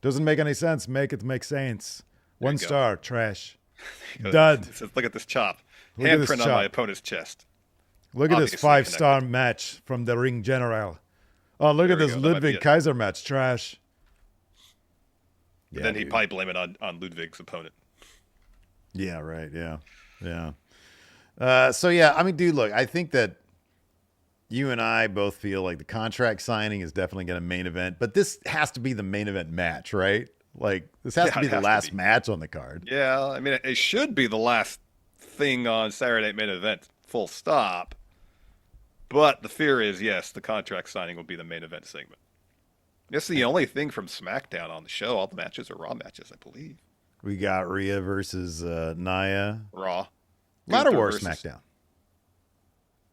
Doesn't make any sense. Make it make sense. 1 star. Trash. Dud. Look at this chop. Handprint on my opponent's chest. Look at this 5-star match from the Ring General. Oh, look at this Ludwig Kaiser match. Trash. Yeah, then he'd probably blame it on Ludwig's opponent. Yeah, right. Yeah. So, yeah, I mean, dude, look, I think that you and I both feel like the contract signing is definitely going to main event, but this has to be the main event match, right? Like, this has to be the last match on the card. Yeah, I mean, it should be the last thing on Saturday Night Main Event, full stop. But the fear is, yes, the contract signing will be the main event segment. That's the only thing from SmackDown on the show. All the matches are Raw matches, I believe. We got Rhea versus Nia. Raw. Ladder War SmackDown.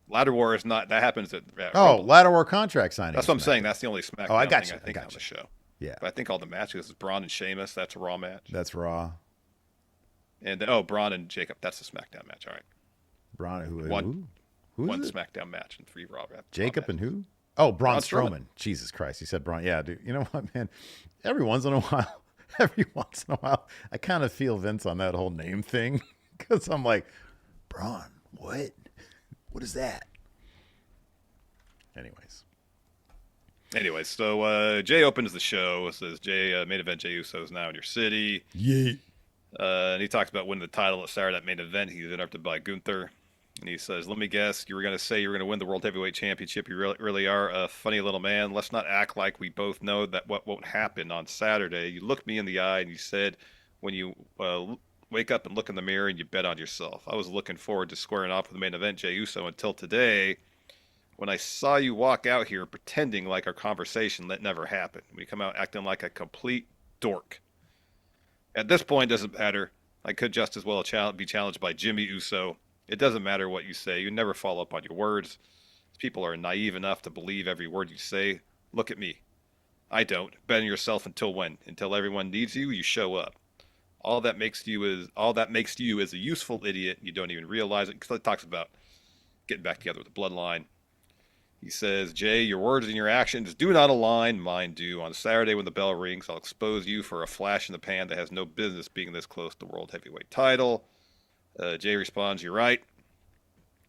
Ladder War is not, that happens at Rumble. Ladder War contract signing. That's what I'm saying. That's the only SmackDown thing I think on the show. Yeah. But I think all the matches is Braun and Sheamus. That's a Raw match. That's Raw. And then, Braun and Jacob. That's a SmackDown match. All right. Braun, who? One SmackDown match and 3 Raw. Jacob and who? Oh, Braun Strowman. Jesus Christ. He said Braun. Yeah, dude. You know what, man? Every once in a while, I kind of feel Vince on that whole name thing. Because I'm like, Braun, what? What is that? Anyways, so Jey opens the show. It says, main event Jey Uso is now in your city. Yeah. And he talks about winning the title at Saturday Night Main Event. He's interrupted by Gunther. And he says, let me guess, you were going to say you were going to win the World Heavyweight Championship. You really are a funny little man. Let's not act like we both know that what won't happen on Saturday. You looked me in the eye and you said, when you wake up and look in the mirror and you bet on yourself. I was looking forward to squaring off with the main event Jey Uso until today, when I saw you walk out here pretending like our conversation that never happened. We come out acting like a complete dork. At this point, it doesn't matter. I could just as well be challenged by Jimmy Uso. It doesn't matter what you say. You never follow up on your words. People are naive enough to believe every word you say. Look at me. I don't. Bet on yourself until when? Until everyone needs you, you show up. All that makes you is a useful idiot. You don't even realize it. Because it talks about getting back together with the Bloodline. He says, Jey, your words and your actions do not align. Mine do. On Saturday when the bell rings, I'll expose you for a flash in the pan that has no business being this close to the World Heavyweight title. Jey responds, you're right.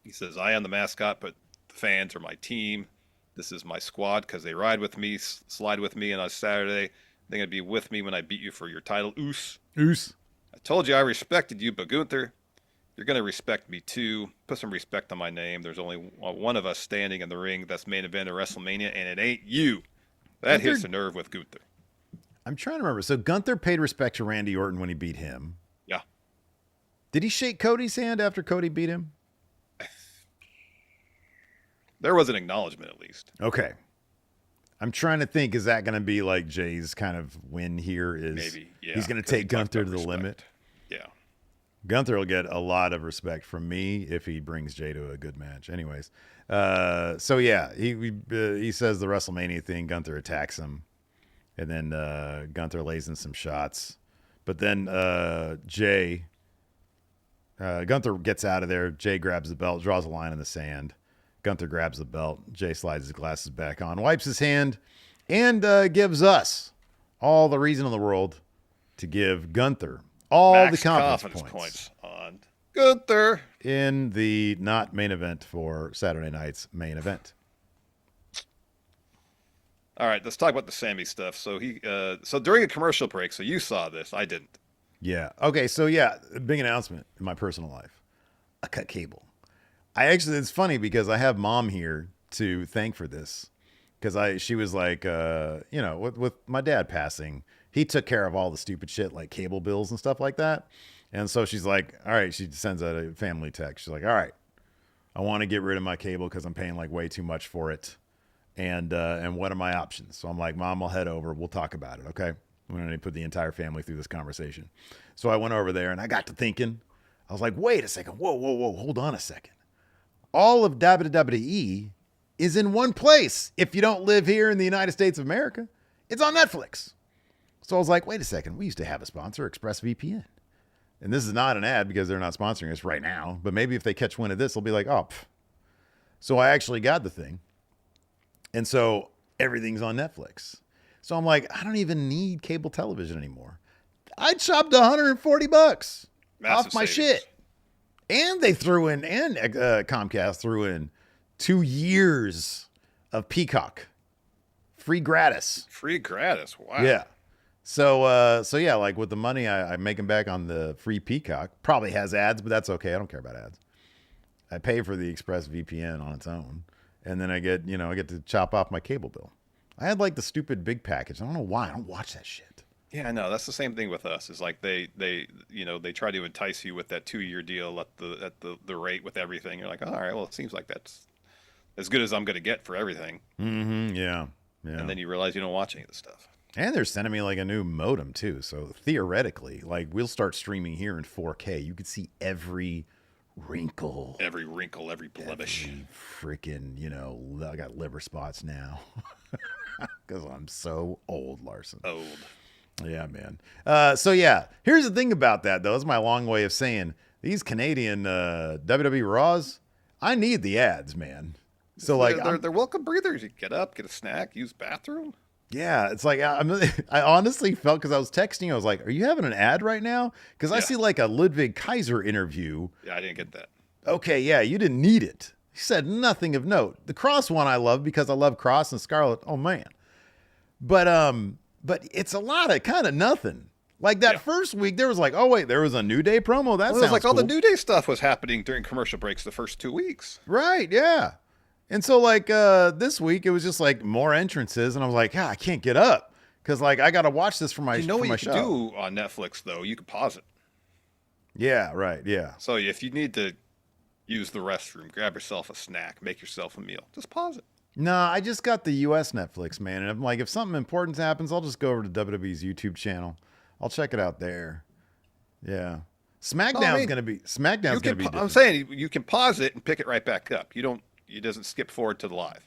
He says, I am the mascot, but the fans are my team. This is my squad because they ride with me, slide with me, and on Saturday, they're going to be with me when I beat you for your title. Oos. I told you I respected you, but Gunther, you're going to respect me too. Put some respect on my name. There's only one of us standing in the ring that's main event of WrestleMania, and it ain't you. That hits the nerve with Gunther. I'm trying to remember. So Gunther paid respect to Randy Orton when he beat him. Yeah. Did he shake Cody's hand after Cody beat him? There was an acknowledgement at least. Okay. I'm trying to think, is that going to be like Jay's kind of win here? Maybe, yeah. He's going to take Gunther to the limit. Yeah. Gunther will get a lot of respect from me if he brings Jey to a good match. Anyways, so yeah, he says the WrestleMania thing. Gunther attacks him, and then Gunther lays in some shots. But then Gunther gets out of there. Jey grabs the belt, draws a line in the sand, Gunther grabs the belt. Jey slides his glasses back on, wipes his hand, and gives us all the reason in the world to give Gunther all Max the confidence points on Gunther in the not main event for Saturday night's main event. All right, let's talk about the Sami stuff. So so during a commercial break, so you saw this, I didn't. Yeah. Okay. So yeah, big announcement in my personal life. I cut cable. It's funny because I have mom here to thank for this because she was like, with my dad passing, he took care of all the stupid shit like cable bills and stuff like that. And so she's like, all right, she sends out a family text. She's like, all right, I want to get rid of my cable because I'm paying like way too much for it. And what are my options? So I'm like, Mom, I'll head over. We'll talk about it. Okay. I'm going to put the entire family through this conversation. So I went over there and I got to thinking, I was like, wait a second. Whoa, hold on a second. All of WWE is in one place. If you don't live here in the United States of America, it's on Netflix. So I was like, wait a second. We used to have a sponsor, ExpressVPN. And this is not an ad because they're not sponsoring us right now. But maybe if they catch wind of this, they'll be like, oh. So I actually got the thing. And so everything's on Netflix. So I'm like, I don't even need cable television anymore. I chopped $140 off my savings. shit. And they threw in, and Comcast threw in 2 years of Peacock. Free gratis. Free gratis. Wow. Yeah. So yeah, like with the money I'm making back on the free Peacock, probably has ads, but that's okay. I don't care about ads. I pay for the ExpressVPN on its own. And then I get to chop off my cable bill. I had like the stupid big package. I don't know why. I don't watch that shit. Yeah, I know. That's the same thing with us. Is like they try to entice you with that 2-year deal at the rate with everything. You're like, all right, well, it seems like that's as good as I'm going to get for everything. Mm-hmm. Yeah. And then you realize you don't watch any of the stuff. And they're sending me like a new modem too. So theoretically, like we'll start streaming here in 4K. You could see every wrinkle, every blemish. Freaking, I got liver spots now because I'm so old, Larson. Old. Yeah, man. So yeah, here's the thing about that though. It's my long way of saying these Canadian WWE Raws, I need the ads, man. So like they're welcome breathers. You get up, get a snack, use bathroom. Yeah, it's like I honestly felt because I was texting, I was like, "Are you having an ad right now?" Because I see like a Ludwig Kaiser interview. Yeah, I didn't get that. Okay, yeah, you didn't need it. He said nothing of note. The Cross one I love because I love Cross and Scarlett. Oh man, but it's a lot of kind of nothing. Like that first week, there was like, oh wait, there was a New Day promo. That sounds like cool. All the New Day stuff was happening during commercial breaks the first 2 weeks. Right? Yeah. And so like this week it was just like more entrances, and I was like, I can't get up because like I got to watch this for my show. What you can do on Netflix though? You can pause it. Yeah, right. Yeah. So if you need to use the restroom, grab yourself a snack, make yourself a meal, just pause it. No, I just got the U.S. Netflix, man, and I'm like, if something important happens, I'll just go over to WWE's YouTube channel. I'll check it out there. Yeah. SmackDown's gonna be different. I'm saying you can pause it and pick it right back up. It doesn't skip forward to the live.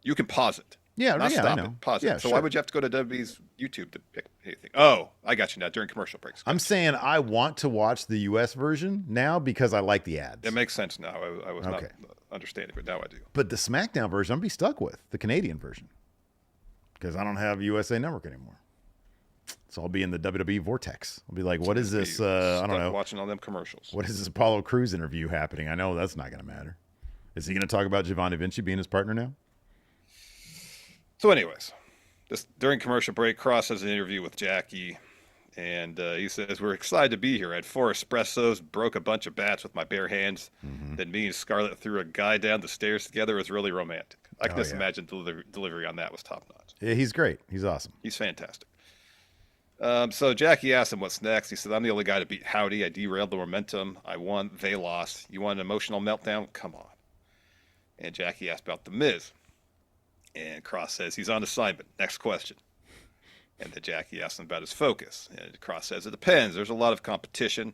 You can pause it. Yeah, not stop I know. it. Pause yeah, it. So sure. why would you have to go to WWE's YouTube to pick anything? Oh, I got you now. During commercial breaks. I'm saying I want to watch the U.S. version now because I like the ads. It makes sense now. I was not understanding, but now I do. But the SmackDown version, I'm be stuck with the Canadian version because I don't have USA Network anymore. So I'll be in the WWE vortex. I'll be like, what is this? I don't know. Watching all them commercials. What is this Apollo Crews interview happening? I know that's not going to matter. Is he going to talk about Giovanni Vinci being his partner now? So anyways, during commercial break, Cross has an interview with Jackie, and he says, we're excited to be here. I had 4 espressos, broke a bunch of bats with my bare hands. Mm-hmm. Then me and Scarlett threw a guy down the stairs together. It was really romantic. I can just imagine delivery on that was top-notch. Yeah, he's great. He's awesome. He's fantastic. So Jackie asked him what's next. He said, I'm the only guy to beat Howdy. I derailed the momentum. I won. They lost. You want an emotional meltdown? Come on. And Jackie asked about The Miz. And Cross says he's on assignment. Next question. And then Jackie asked him about his focus. And Cross says it depends. There's a lot of competition.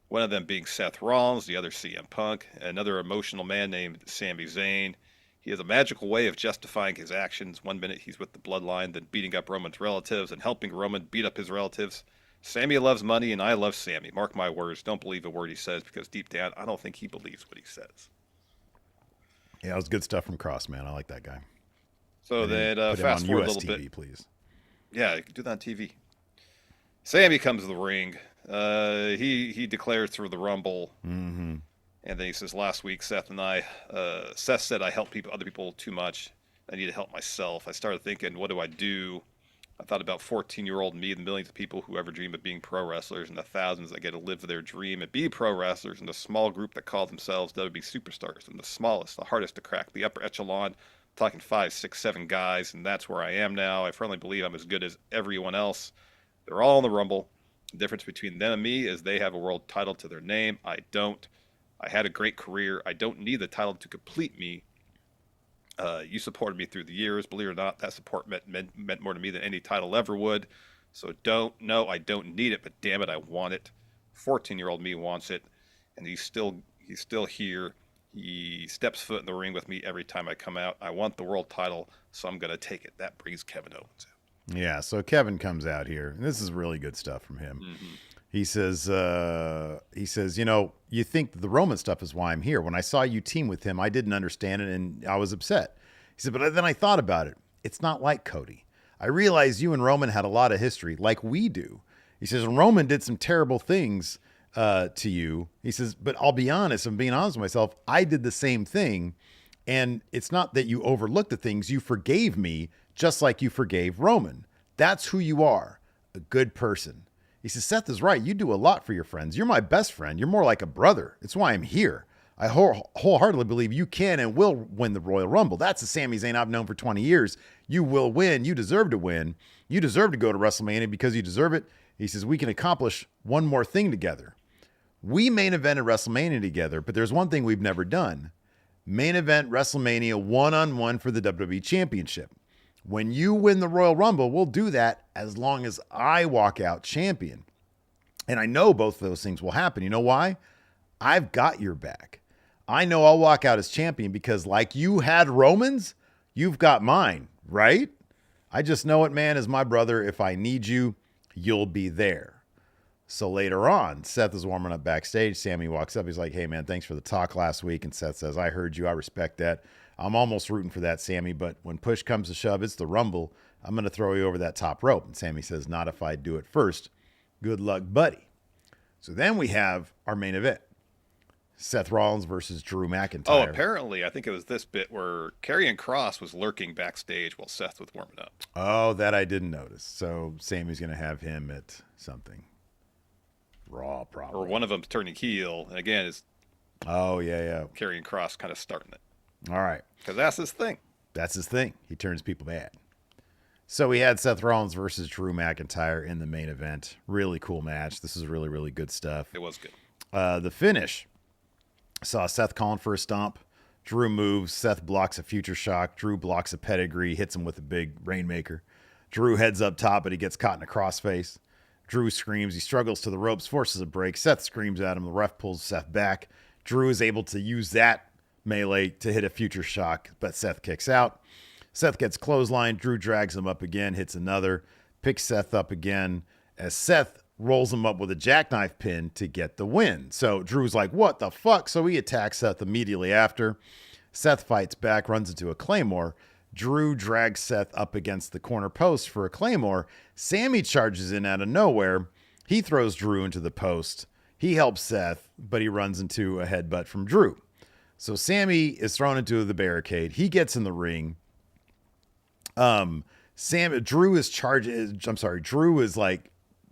One of them being Seth Rollins, the other CM Punk, another emotional man named Sami Zayn. He has a magical way of justifying his actions. 1 minute he's with the Bloodline, then beating up Roman's relatives and helping Roman beat up his relatives. Sami loves money, and I love Sami. Mark my words. Don't believe a word he says because deep down, I don't think he believes what he says. Yeah, it was good stuff from Cross, man. I like that guy. So then fast forward a little TV, bit. please. Yeah, you can do that on TV. Sami comes to the ring. He declares through the Rumble. Mm-hmm. And then he says, last week, Seth said I help other people too much. I need to help myself. I started thinking, what do I do? I thought about 14-year-old me, the millions of people who ever dream of being pro wrestlers, and the thousands that get to live their dream and be pro wrestlers, and the small group that call themselves WWE superstars, and the smallest, the hardest to crack, the upper echelon, talking 5, 6, 7 guys, and that's where I am now. I firmly believe I'm as good as everyone else. They're all in the Rumble. The difference between them and me is they have a world title to their name. I don't. I had a great career. I don't need the title to complete me. You supported me through the years. Believe it or not, that support meant more to me than any title ever would. So I don't need it, but damn it, I want it. 14-year-old me wants it, and he's still here. He steps foot in the ring with me every time I come out. I want the world title, so I'm going to take it. That brings Kevin Owens out. Yeah, so Kevin comes out here, and this is really good stuff from him. Mm-hmm. He says, you know, you think the Roman stuff is why I'm here. When I saw you team with him, I didn't understand it, and I was upset. He said, but then I thought about it. It's not like Cody. I realized you and Roman had a lot of history, like we do. He says, Roman did some terrible things to you. He says, but I'll be honest, I'm being honest with myself, I did the same thing, and it's not that you overlooked the things. You forgave me just like you forgave Roman. That's who you are, a good person. He says, Seth is right. You do a lot for your friends. You're my best friend. You're more like a brother. It's why I'm here. I wholeheartedly believe you can and will win the Royal Rumble. That's the Sami Zayn I've known for 20 years. You will win. You deserve to win. You deserve to go to WrestleMania because you deserve it. He says, we can accomplish one more thing together. We main evented WrestleMania together, but there's one thing we've never done. Main event WrestleMania one-on-one for the WWE Championship. When you win the Royal Rumble, we'll do that as long as I walk out champion. And I know both of those things will happen. You know why? I've got your back. I know I'll walk out as champion because like you had Romans, you've got mine, right? I just know it, man, as my brother. If I need you, you'll be there. So later on, Seth is warming up backstage. Sami walks up. He's like, hey, man, thanks for the talk last week. And Seth says, I heard you. I respect that. I'm almost rooting for that, Sami, but when push comes to shove, it's the Rumble. I'm going to throw you over that top rope. And Sami says, not if I do it first. Good luck, buddy. So then we have our main event. Seth Rollins versus Drew McIntyre. Oh, apparently, I think it was this bit where Karrion Kross was lurking backstage while Seth was warming up. Oh, that I didn't notice. So Sami's going to have him at something. Raw, probably. Or one of them's turning heel. And again, it's Karrion Kross kind of starting it. All right. Because that's his thing. That's his thing. He turns people bad. So we had Seth Rollins versus Drew McIntyre in the main event. Really cool match. This is really, really good stuff. It was good. The finish saw Seth calling for a stomp. Drew moves. Seth blocks a future shock. Drew blocks a pedigree, hits him with a big rainmaker. Drew heads up top, but he gets caught in a crossface. Drew screams. He struggles to the ropes, forces a break. Seth screams at him. The ref pulls Seth back. Drew is able to use that melee to hit a future shock, but Seth kicks out. Seth gets clotheslined. Drew drags him up again, hits another, picks Seth up again as Seth rolls him up with a jackknife pin to get the win. So Drew's like, what the fuck? So he attacks Seth immediately after. Seth fights back, runs into a Claymore. Drew drags Seth up against the corner post for a Claymore. Sami charges in out of nowhere. He throws Drew into the post. He helps Seth, but he runs into a headbutt from Drew. So Sami is thrown into the barricade. He gets in the ring. Drew is like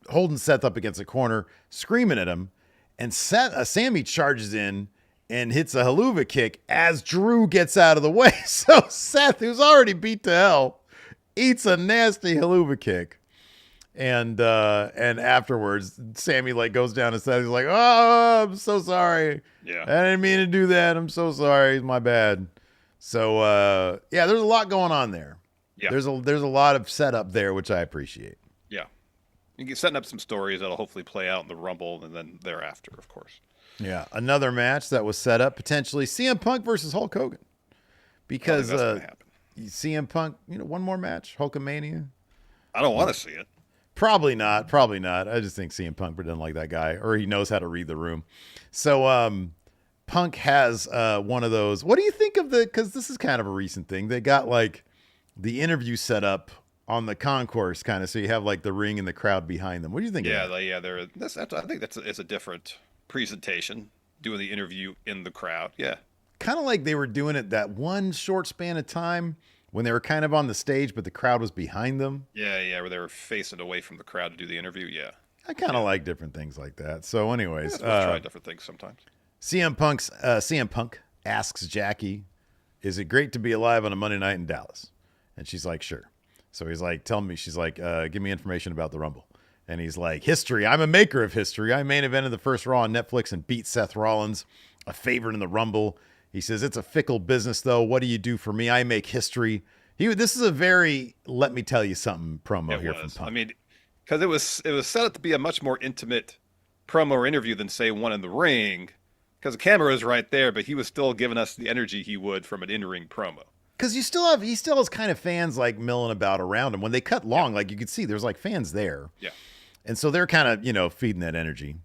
holding Seth up against a corner, screaming at him. And Sami charges in and hits a haluva kick as Drew gets out of the way. So Seth, who's already beat to hell, eats a nasty haluva kick. And afterwards, Sami like goes down to Seth. He's like, "Oh, I'm so sorry. Yeah, I didn't mean to do that. I'm so sorry. My bad." So there's a lot going on there. Yeah, there's a lot of setup there, which I appreciate. Yeah, you get setting up some stories that'll hopefully play out in the Rumble and then thereafter, of course. Yeah, another match that was set up potentially CM Punk versus Hulk Hogan, because CM Punk, one more match, Hulkamania. I don't want to see it. Probably not. I just think CM Punk doesn't like that guy, or he knows how to read the room. So Punk has one of those. What do you think of because this is kind of a recent thing. They got like the interview set up on the concourse kind of, so you have like the ring and the crowd behind them. What do you think of that? I think it's a different presentation, doing the interview in the crowd. Yeah. Kind of like they were doing it that one short span of time when they were kind of on the stage, but the crowd was behind them. Yeah, where they were facing away from the crowd to do the interview. Yeah. I kind of like different things like that. So anyways, try different things sometimes. CM Punk asks Jackie, "Is it great to be alive on a Monday night in Dallas?" And she's like, "Sure." So he's like, "Tell me." She's like, "Give me information about the Rumble." And he's like, "History. I'm a maker of history. I main evented the first Raw on Netflix and beat Seth Rollins, a favorite in the Rumble." He says, "It's a fickle business, though. What do you do for me? I make history." This is a very let me tell you something promo here from Punk. I mean, because it was set up to be a much more intimate promo or interview than, say, one in the ring, because the camera was right there, but he was still giving us the energy he would from an in-ring promo. Because he still has kind of fans like milling about around him. When they cut long, like you could see, there's like fans there. Yeah. And so they're kind of, feeding that energy.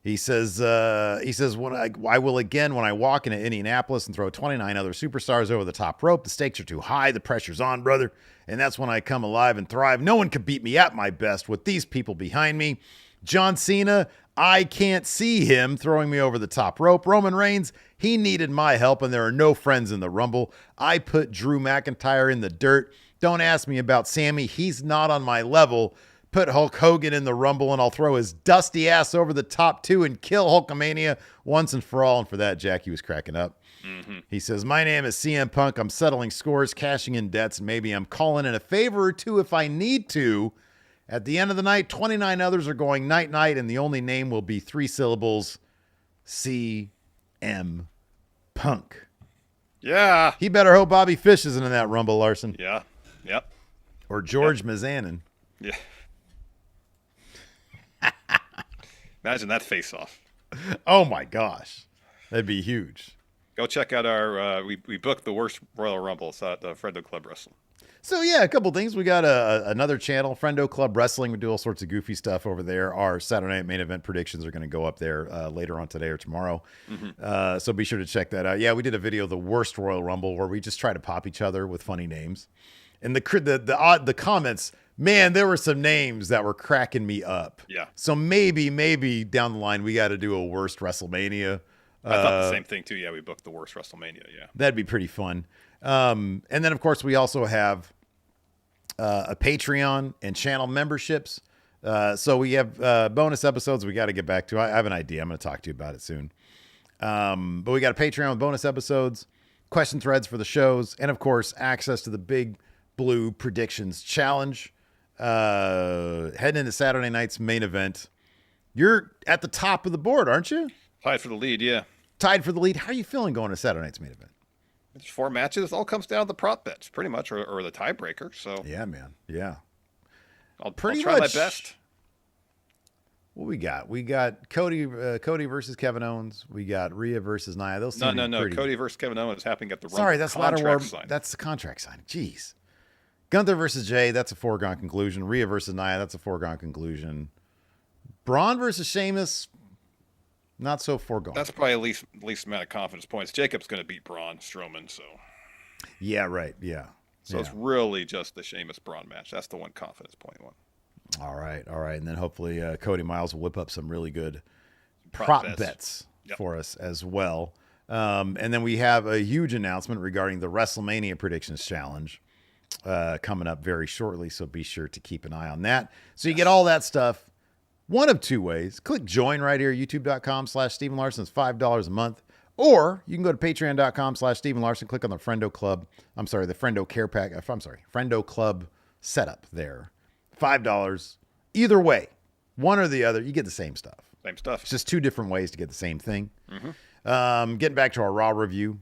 He says, when I will again, when I walk into Indianapolis and throw 29 other superstars over the top rope, the stakes are too high. The pressure's on, brother. And that's when I come alive and thrive. No one can beat me at my best with these people behind me. John Cena, I can't see him throwing me over the top rope. Roman Reigns, he needed my help, and there are no friends in the Rumble. I put Drew McIntyre in the dirt. Don't ask me about Sami. He's not on my level. Put Hulk Hogan in the Rumble, and I'll throw his dusty ass over the top two and kill Hulkamania once and for all. And for that, Jackie was cracking up. Mm-hmm. He says, "My name is CM Punk. I'm settling scores, cashing in debts, and maybe I'm calling in a favor or two if I need to. At the end of the night, 29 others are going night-night, and the only name will be 3 syllables, CM Punk." Yeah. He better hope Bobby Fish isn't in that Rumble, Larson. Yeah. Yep. Or George Mizanin. Yeah. Imagine that face-off. Oh, my gosh. That'd be huge. Go check out our, we booked the worst Royal Rumbles at Friendo Club Wrestling. So, yeah, a couple things. We got another channel, Friendo Club Wrestling. We do all sorts of goofy stuff over there. Our Saturday night main event predictions are going to go up there later on today or tomorrow. Mm-hmm. So be sure to check that out. Yeah, we did a video, The Worst Royal Rumble, where we just try to pop each other with funny names. And the comments, man, there were some names that were cracking me up. Yeah. So maybe down the line, we got to do a Worst WrestleMania. I thought the same thing, too. Yeah, we booked the Worst WrestleMania, yeah. That'd be pretty fun. And then, of course, we also have a Patreon and channel memberships. So we have bonus episodes we got to get back to. I have an idea. I'm going to talk to you about it soon. But we got a Patreon with bonus episodes, question threads for the shows, and, of course, access to the Big Blue Predictions Challenge. Heading into Saturday night's main event. You're at the top of the board, aren't you? Tied for the lead, yeah. Tied for the lead. How are you feeling going to Saturday night's main event? It's 4 matches. It all comes down to the prop bets, pretty much, or the tiebreaker. So yeah, man. Yeah. I'll try my best. What we got? We got Cody versus Kevin Owens. We got Rhea versus Nia. Those no. Cody versus Kevin Owens is happening at the Sorry, that's Ladder War. Sign. That's the contract signing. Jeez. Gunther versus Jey. That's a foregone conclusion. Rhea versus Nia. That's a foregone conclusion. Braun versus Sheamus. Not so foregone. That's probably least amount of confidence points. Jacob's going to beat Braun Strowman, so. Yeah, right. Yeah. So it's really just the Sheamus Braun match. That's the one confidence point one. All right. And then hopefully Cody Miles will whip up some really good prop bets for us as well. And then we have a huge announcement regarding the WrestleMania Predictions Challenge coming up very shortly. So be sure to keep an eye on that. So you get all that stuff. One of 2 ways. Click join right here, youtube.com/Stephen Larson. It's $5 a month. Or you can go to patreon.com/Stephen Larson. Click on the Friendo Club. The Friendo Care Pack. Friendo Club setup there. $5. Either way, one or the other, you get the same stuff. Same stuff. It's just 2 different ways to get the same thing. Mm-hmm. Getting back to our Raw review.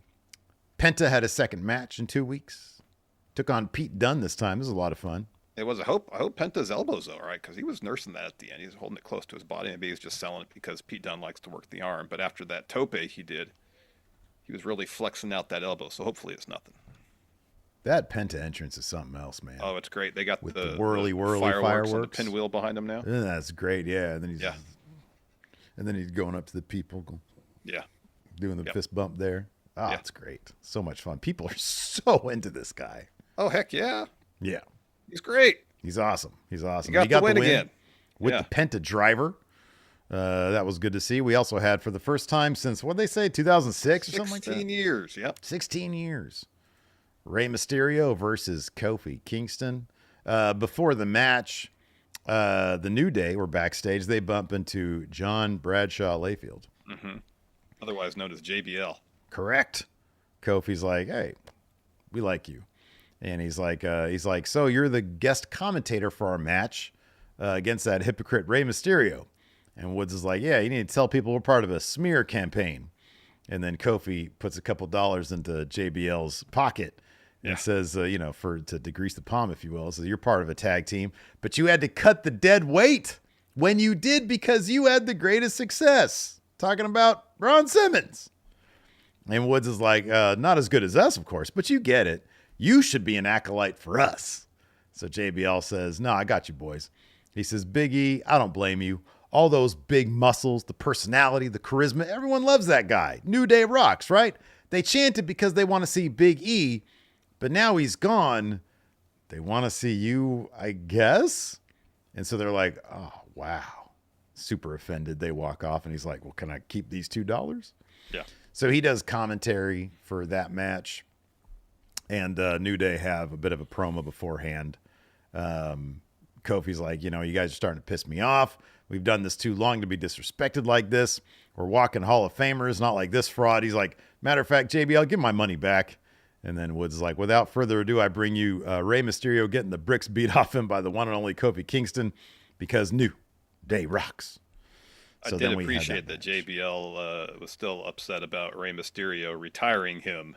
Penta had a second match in 2 weeks. Took on Pete Dunne this time. This was a lot of fun. It was. I hope Penta's elbow's all right, because he was nursing that at the end. He was holding it close to his body. Maybe he was just selling it because Pete Dunne likes to work the arm. But after that tope he did, he was really flexing out that elbow. So hopefully it's nothing. That Penta entrance is something else, man. Oh, it's great. They got with the whirly fireworks and the pinwheel behind him now. That's great. Yeah. And then he's going up to the people. doing the Yep. fist bump there. Oh, Yeah. it's great. So much fun. People are so into this guy. Oh, heck yeah. Yeah. He's great. He's awesome. He's awesome. He got the win again. with Yeah. the Penta driver. That was good to see. We also had, for the first time since, what did they say, 2006 or something like that? 16 years. Yep. 16 years. Rey Mysterio versus Kofi Kingston. Before the match, the New Day were backstage. They bump into John Bradshaw Layfield. Mm-hmm. Otherwise known as JBL. Correct. Kofi's like, hey, we like you. And he's like, so you're the guest commentator for our match against that hypocrite Rey Mysterio. And Woods is like, yeah, you need to tell people we're part of a smear campaign. And then Kofi puts a couple dollars into JBL's pocket and says, to degrease the palm, if you will. So you're part of a tag team, but you had to cut the dead weight when you did because you had the greatest success. Talking about Ron Simmons. And Woods is like, not as good as us, of course, but you get it. You should be an acolyte for us. So JBL says, no, I got you, boys. He says, Big E, I don't blame you. All those big muscles, the personality, the charisma, everyone loves that guy. New Day rocks, right? They chanted because they want to see Big E, but now he's gone. They want to see you, I guess. And so they're like, oh, wow. Super offended. They walk off and he's like, well, can I keep these $2? Yeah. So he does commentary for that match. And New Day have a bit of a promo beforehand. Kofi's like, you guys are starting to piss me off. We've done this too long to be disrespected like this. We're walking Hall of Famers, not like this fraud. He's like, matter of fact, JBL, give my money back. And then Woods is like, without further ado, I bring you Rey Mysterio getting the bricks beat off him by the one and only Kofi Kingston because New Day rocks. So I did appreciate that JBL was still upset about Rey Mysterio retiring him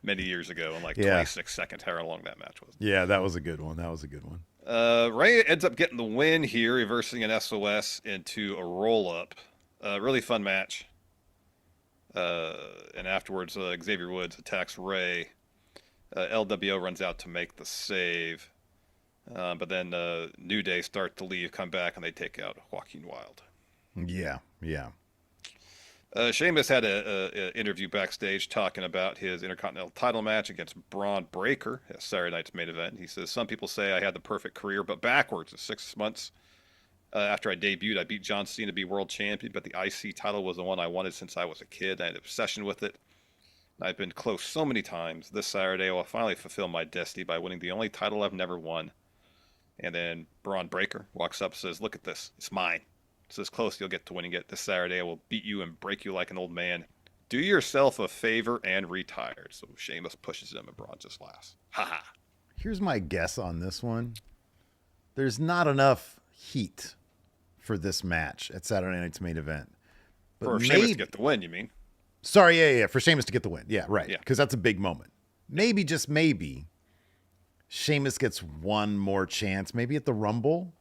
many years ago in 26 seconds, however long that match was. Yeah, that was a good one. Rey ends up getting the win here, reversing an SOS into a roll-up. Really fun match. And afterwards, Xavier Woods attacks Rey. LWO runs out to make the save. But then New Day start to leave, come back, and they take out Joaquin Wilde. Yeah. Sheamus had an interview backstage talking about his Intercontinental title match against Braun Breaker at Saturday night's main event. He says, some people say I had the perfect career, but backwards. 6 months after I debuted, I beat John Cena to be world champion, but the IC title was the one I wanted since I was a kid. I had an obsession with it. I've been close so many times. This Saturday, I will finally fulfill my destiny by winning the only title I've never won. And then Braun Breaker walks up and says, look at this. It's mine. It's this close you'll get to winning it. This Saturday, I will beat you and break you like an old man. Do yourself a favor and retire. So Sheamus pushes him and Braun just laughs. Ha ha. Here's my guess on this one. There's not enough heat for this match at Saturday night's main event. But for Sheamus to get the win, you mean? Sorry, yeah. For Sheamus to get the win. Yeah, right. Yeah. Because that's a big moment. Maybe, just maybe, Sheamus gets one more chance, maybe at the Rumble.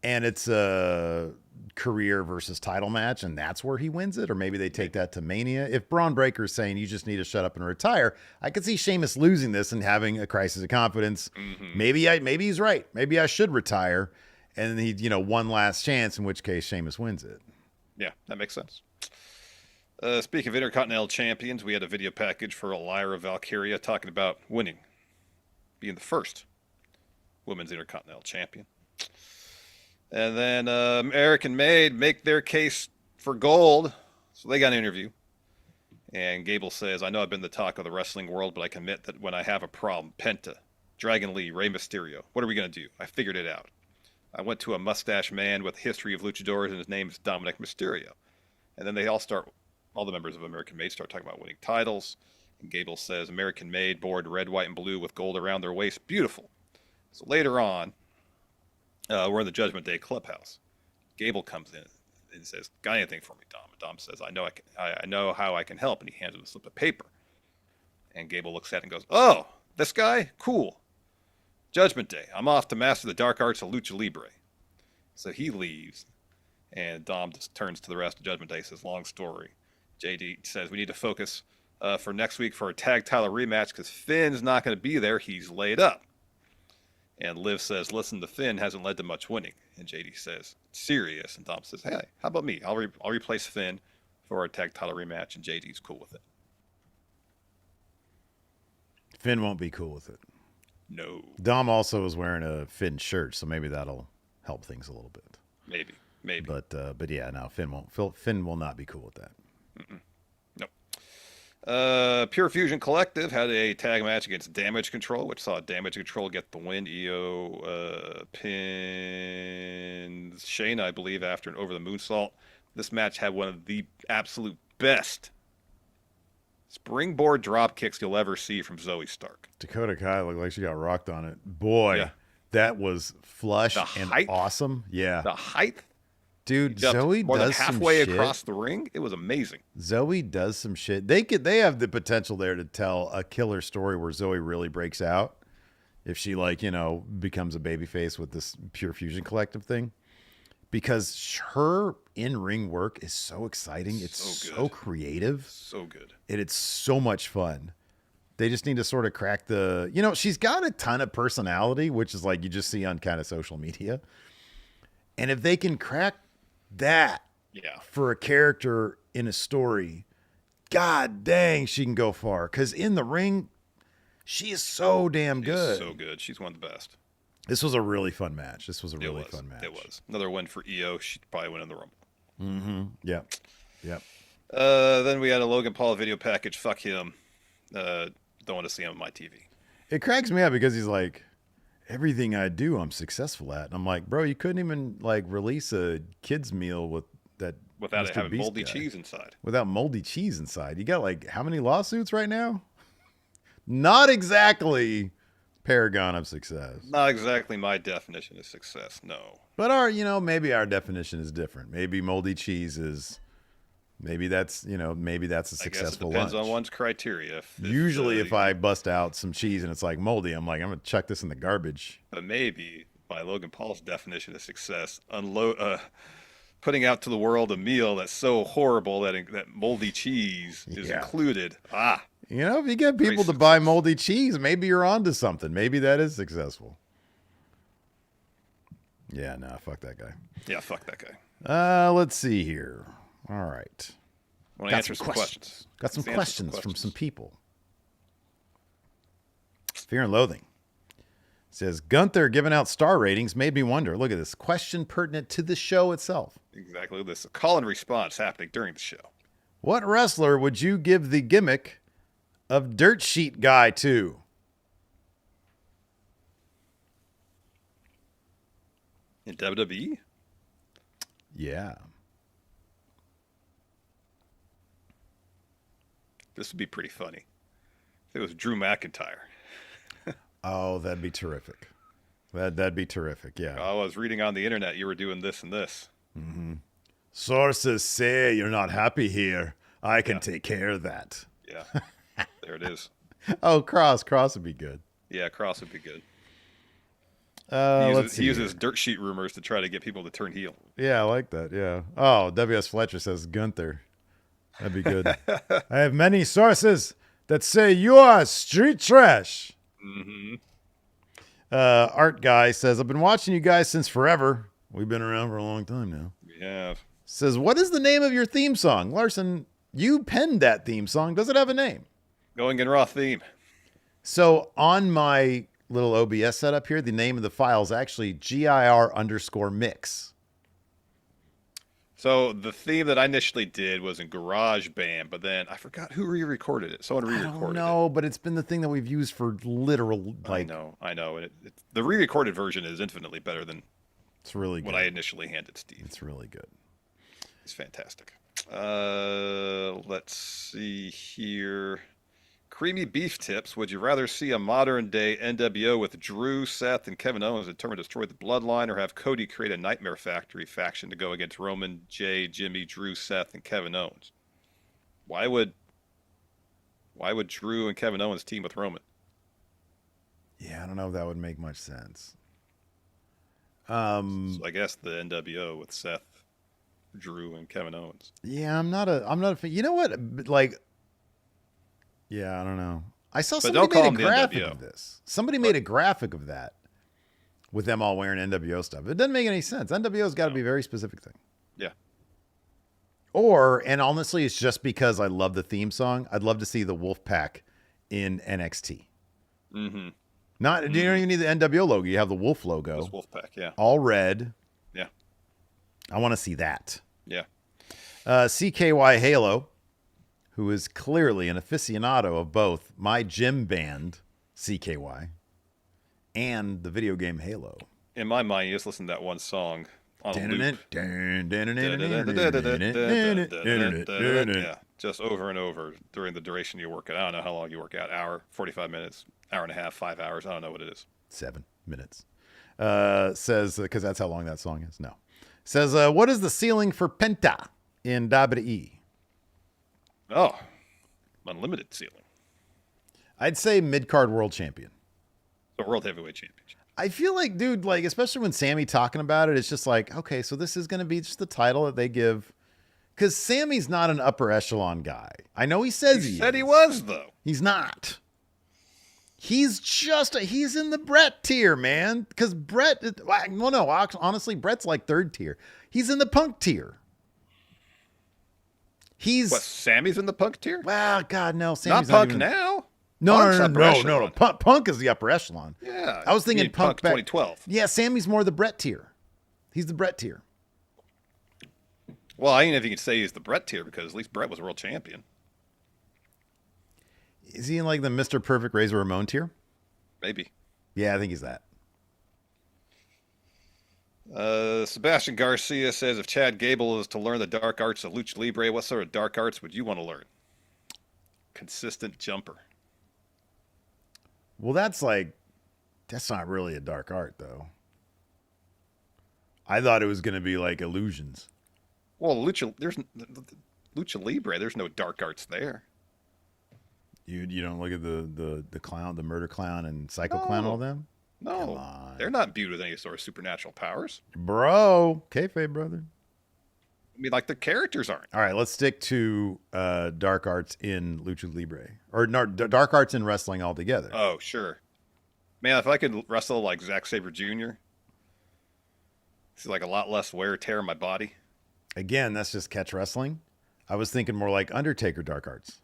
And it's a career versus title match, and that's where he wins it. Or maybe they take that to Mania. If Braun Breaker's saying you just need to shut up and retire, I could see Sheamus losing this and having a crisis of confidence. Mm-hmm. Maybe he's right. Maybe I should retire. And then he, one last chance, in which case Sheamus wins it. Yeah, that makes sense. Speaking of Intercontinental Champions, we had a video package for Lyra Valkyria talking about winning, being the first Women's Intercontinental Champion. And then American Made make their case for gold. So they got an interview. And Gable says, I know I've been the talk of the wrestling world, but I can admit that when I have a problem, Penta, Dragon Lee, Rey Mysterio, what are we going to do? I figured it out. I went to a mustache man with a history of luchadors, and his name is Dominic Mysterio. And then they all the members of American Made start talking about winning titles. And Gable says, American Made, bored red, white, and blue with gold around their waist. Beautiful. So later on, we're in the Judgment Day clubhouse. Gable comes in and says, got anything for me, Dom? And Dom says, I know how I can help. And he hands him a slip of paper. And Gable looks at it and goes, oh, this guy? Cool. Judgment Day. I'm off to master the dark arts of Lucha Libre. So he leaves. And Dom just turns to the rest of Judgment Day, says, long story. JD says, we need to focus for next week for a tag title rematch because Finn's not going to be there. He's laid up. And Liv says, listen, the Finn hasn't led to much winning. And JD says, serious. And Dom says, hey, how about me? I'll replace Finn for a tag title rematch, and JD's cool with it. Finn won't be cool with it. No. Dom also was wearing a Finn shirt, so maybe that'll help things a little bit. Maybe. But yeah, no, Finn won't. Finn will not be cool with that. Nope. Pure Fusion Collective had a tag match against Damage Control, which saw Damage Control get the win. EO pinned Shayna, I believe, after an over the moonsault. This match had one of the absolute best springboard drop kicks you'll ever see from Zoe Stark. Dakota Kai looked like she got rocked on it. Boy, Yeah. That was flush The and height? awesome. Yeah. The height, Dude, jumped Zoe more than does some halfway shit. across the ring. It was amazing. Zoe does some shit. They have the potential there to tell a killer story where Zoe really breaks out if she becomes a babyface with this Pure Fusion Collective thing. Because her in-ring work is so exciting. It's so creative. So good. And it's so much fun. They just need to sort of crack she's got a ton of personality, which is like you just see on kind of social media. And if they can crack that for a character in a story, god dang, she can go far. Because in the ring, she is so damn good. So good. She's one of the best. This was a really fun match. It was. Another win for EO. She'd probably win in the Rumble. Mm-hmm. Yeah. Yep. Then we had a Logan Paul video package. Fuck him. Don't want to see him on my TV. It cracks me up because he's like, everything I do, I'm successful at. And I'm like, bro, you couldn't even release a kid's meal without it having moldy cheese inside. Without moldy cheese inside. You got how many lawsuits right now? Not exactly paragon of success. Not exactly my definition of success, no. But maybe our definition is different. Maybe moldy cheese is, maybe that's a successful lunch. Depends on one's criteria. Usually if I bust out some cheese and it's moldy, I'm like, I'm going to chuck this in the garbage. But maybe by Logan Paul's definition of success, putting out to the world a meal that's so horrible that moldy cheese is included. If you get people to buy moldy cheese, maybe you're onto something. Maybe that is successful. Yeah, no, fuck that guy. Yeah, fuck that guy. Let's see here. All right. I want to answer some questions. Got some questions from some people. Fear and Loathing says, Gunther giving out star ratings made me wonder. Look at this. Question pertinent to the show itself. Exactly. This is a call and response happening during the show. What wrestler would you give the gimmick of Dirt Sheet Guy to? In WWE? Yeah. This would be pretty funny. If it was Drew McIntyre. Oh, that'd be terrific. That'd be terrific, yeah. I was reading on the internet you were doing this and this. Mm-hmm. Sources say you're not happy here. I can take care of that. Yeah. There it is. Oh, Cross would be good. Yeah, Cross would be good. He uses dirt sheet rumors to try to get people to turn heel. Yeah, I like that. Yeah. Oh, W.S. Fletcher says Gunther. That'd be good. I have many sources that say you are street trash. Mm-hmm. Art Guy says, I've been watching you guys since forever. We've been around for a long time now. We have. Says, what is the name of your theme song? Larson, you penned that theme song. Does it have a name? Going in Raw theme. So on my little OBS setup here, the name of the file is actually GIR_mix. So the theme that I initially did was in GarageBand, but then I forgot who re-recorded it. Someone re-recorded it. No, but it's been the thing that we've used for literal, I know. And the re-recorded version is infinitely better than it's really good. What I initially handed Steve. It's really good. It's fantastic. Let's see here. Creamy beef tips. Would you rather see a modern day NWO with Drew, Seth, and Kevin Owens determined to destroy the Bloodline, or have Cody create a Nightmare Factory faction to go against Roman, Jey, Jimmy, Drew, Seth, and Kevin Owens? Why would Drew and Kevin Owens team with Roman? Yeah, I don't know if that would make much sense. So I guess the NWO with Seth, Drew, and Kevin Owens. Yeah, I'm not a fan. You know what? Yeah, I don't know. I saw somebody made a graphic of this. Somebody made a graphic of that with them all wearing NWO stuff. It doesn't make any sense. NWO's got to be a very specific thing. Yeah. And honestly, it's just because I love the theme song. I'd love to see the Wolfpack in NXT. Mm-hmm. You don't even need the NWO logo. You have the Wolf logo. This Wolfpack, yeah. All red. Yeah. I want to see that. Yeah. CKY Halo, who is clearly an aficionado of both my gym band, CKY, and the video game Halo. In my mind, you just listen to that one song on a loop. Yeah, just over and over during the duration you work out. I don't know how long you work out. Hour, 45 minutes, hour and a half, 5 hours. I don't know what it is. 7 minutes. Says, because that's how long that song is. No. Says, what is the ceiling for Penta in WWE? Oh, unlimited ceiling. I'd say mid-card world champion. The World Heavyweight Championship. I feel like, dude, like, especially when Sami talking about it, it's just like, okay, so this is going to be just the title that they give. Because Sami's not an upper echelon guy. I know he says he said is. he was, though. He's not. He's just, he's in the Brett tier, man. Because Brett, well, no, honestly, Brett's like third tier. He's in the Punk tier. He's. What, Sami's in the Punk tier? Well, God, no. Sammy's not Punk even, now. No. Punk is the upper echelon. Yeah. I was thinking Punk back 2012. Yeah, Sammy's more the Brett tier. He's the Brett tier. Well, I don't even know if you can say he's the Brett tier because at least Brett was world champion. Is he in like the Mr. Perfect Razor Ramon tier? Maybe. Yeah, I think he's that. Sebastian Garcia says, if Chad Gable is to learn the dark arts of Lucha Libre, what sort of dark arts would you want to learn? Consistent jumper. Well, that's not really a dark art, though. I thought it was going to be like illusions. Well, Lucha Libre, there's no dark arts there. You don't look at the clown, the murder clown, and psycho clown, all them? No, they're not imbued with any sort of supernatural powers. Bro, kayfabe, brother. I mean, like the characters aren't. All right, let's stick to dark arts in Lucha Libre. Or no, dark arts in wrestling altogether. Oh, sure. Man, if I could wrestle like Zack Sabre Jr., it's like a lot less wear and tear in my body. Again, that's just catch wrestling. I was thinking more like Undertaker dark arts.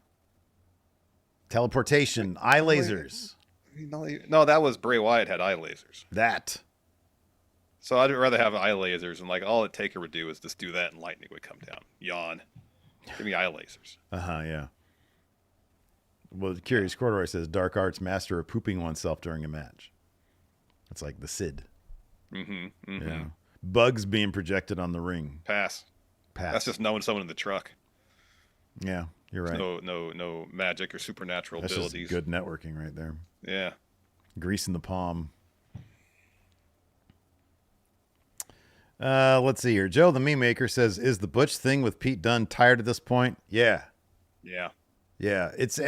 Teleportation, eye lasers. No, that was Bray Wyatt had eye lasers. That. So I'd rather have eye lasers, and like all a Taker would do is just do that, and lightning would come down. Yawn. Give me eye lasers. Yeah. Well, Curious Corduroy says dark arts master of pooping oneself during a match. It's like the Sid. Yeah. Bugs being projected on the ring. Pass. That's just knowing someone in the truck. Yeah, you're right. No magic or supernatural That's abilities. Just good networking right there. Yeah. Grease in the palm. Let's see here. Joe the Meme Maker says, is the Butch thing with Pete Dunne tired at this point? Yeah. It's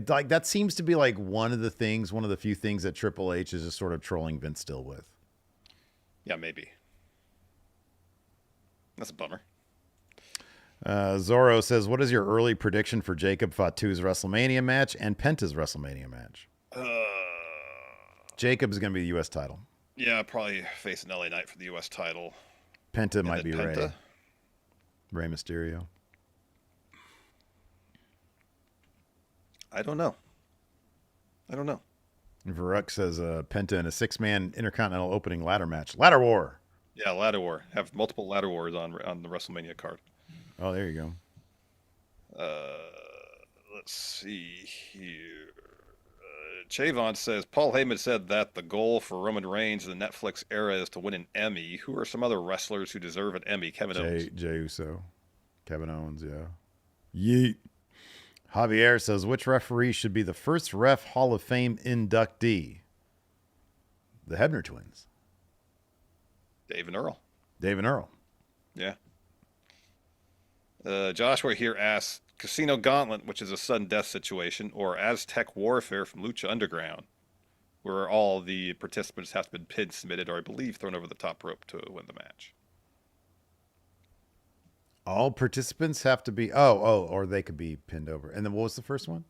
like that seems to be like one of the few things that Triple H is just sort of trolling Vince still with. Yeah, maybe. That's a bummer. Zorro says, what is your early prediction for Jacob Fatu's WrestleMania match and Penta's WrestleMania match? Jacob's going to be the U.S. title. Yeah, probably facing LA Knight for the U.S. title. Penta might be Penta? Rey Mysterio. I don't know. Varuk says Penta in a 6-man Intercontinental opening ladder match. Ladder War. Yeah, ladder war. Have multiple ladder wars on the WrestleMania card. Oh, there you go. Let's see here. Chavon says, Paul Heyman said that the goal for Roman Reigns in the Netflix era is to win an Emmy. Who are some other wrestlers who deserve an Emmy? Kevin Owens. Jey Uso. Kevin Owens, yeah. Yeet. Javier says, which referee should be the first Ref Hall of Fame inductee? The Hebner twins. Dave and Earl. Yeah. Joshua here asks, Casino Gauntlet, which is a sudden death situation, or Aztec Warfare from Lucha Underground, where all the participants have been pinned, submitted, or I believe thrown over the top rope to win the match. All participants have to be, or they could be pinned over. And then what was the first one?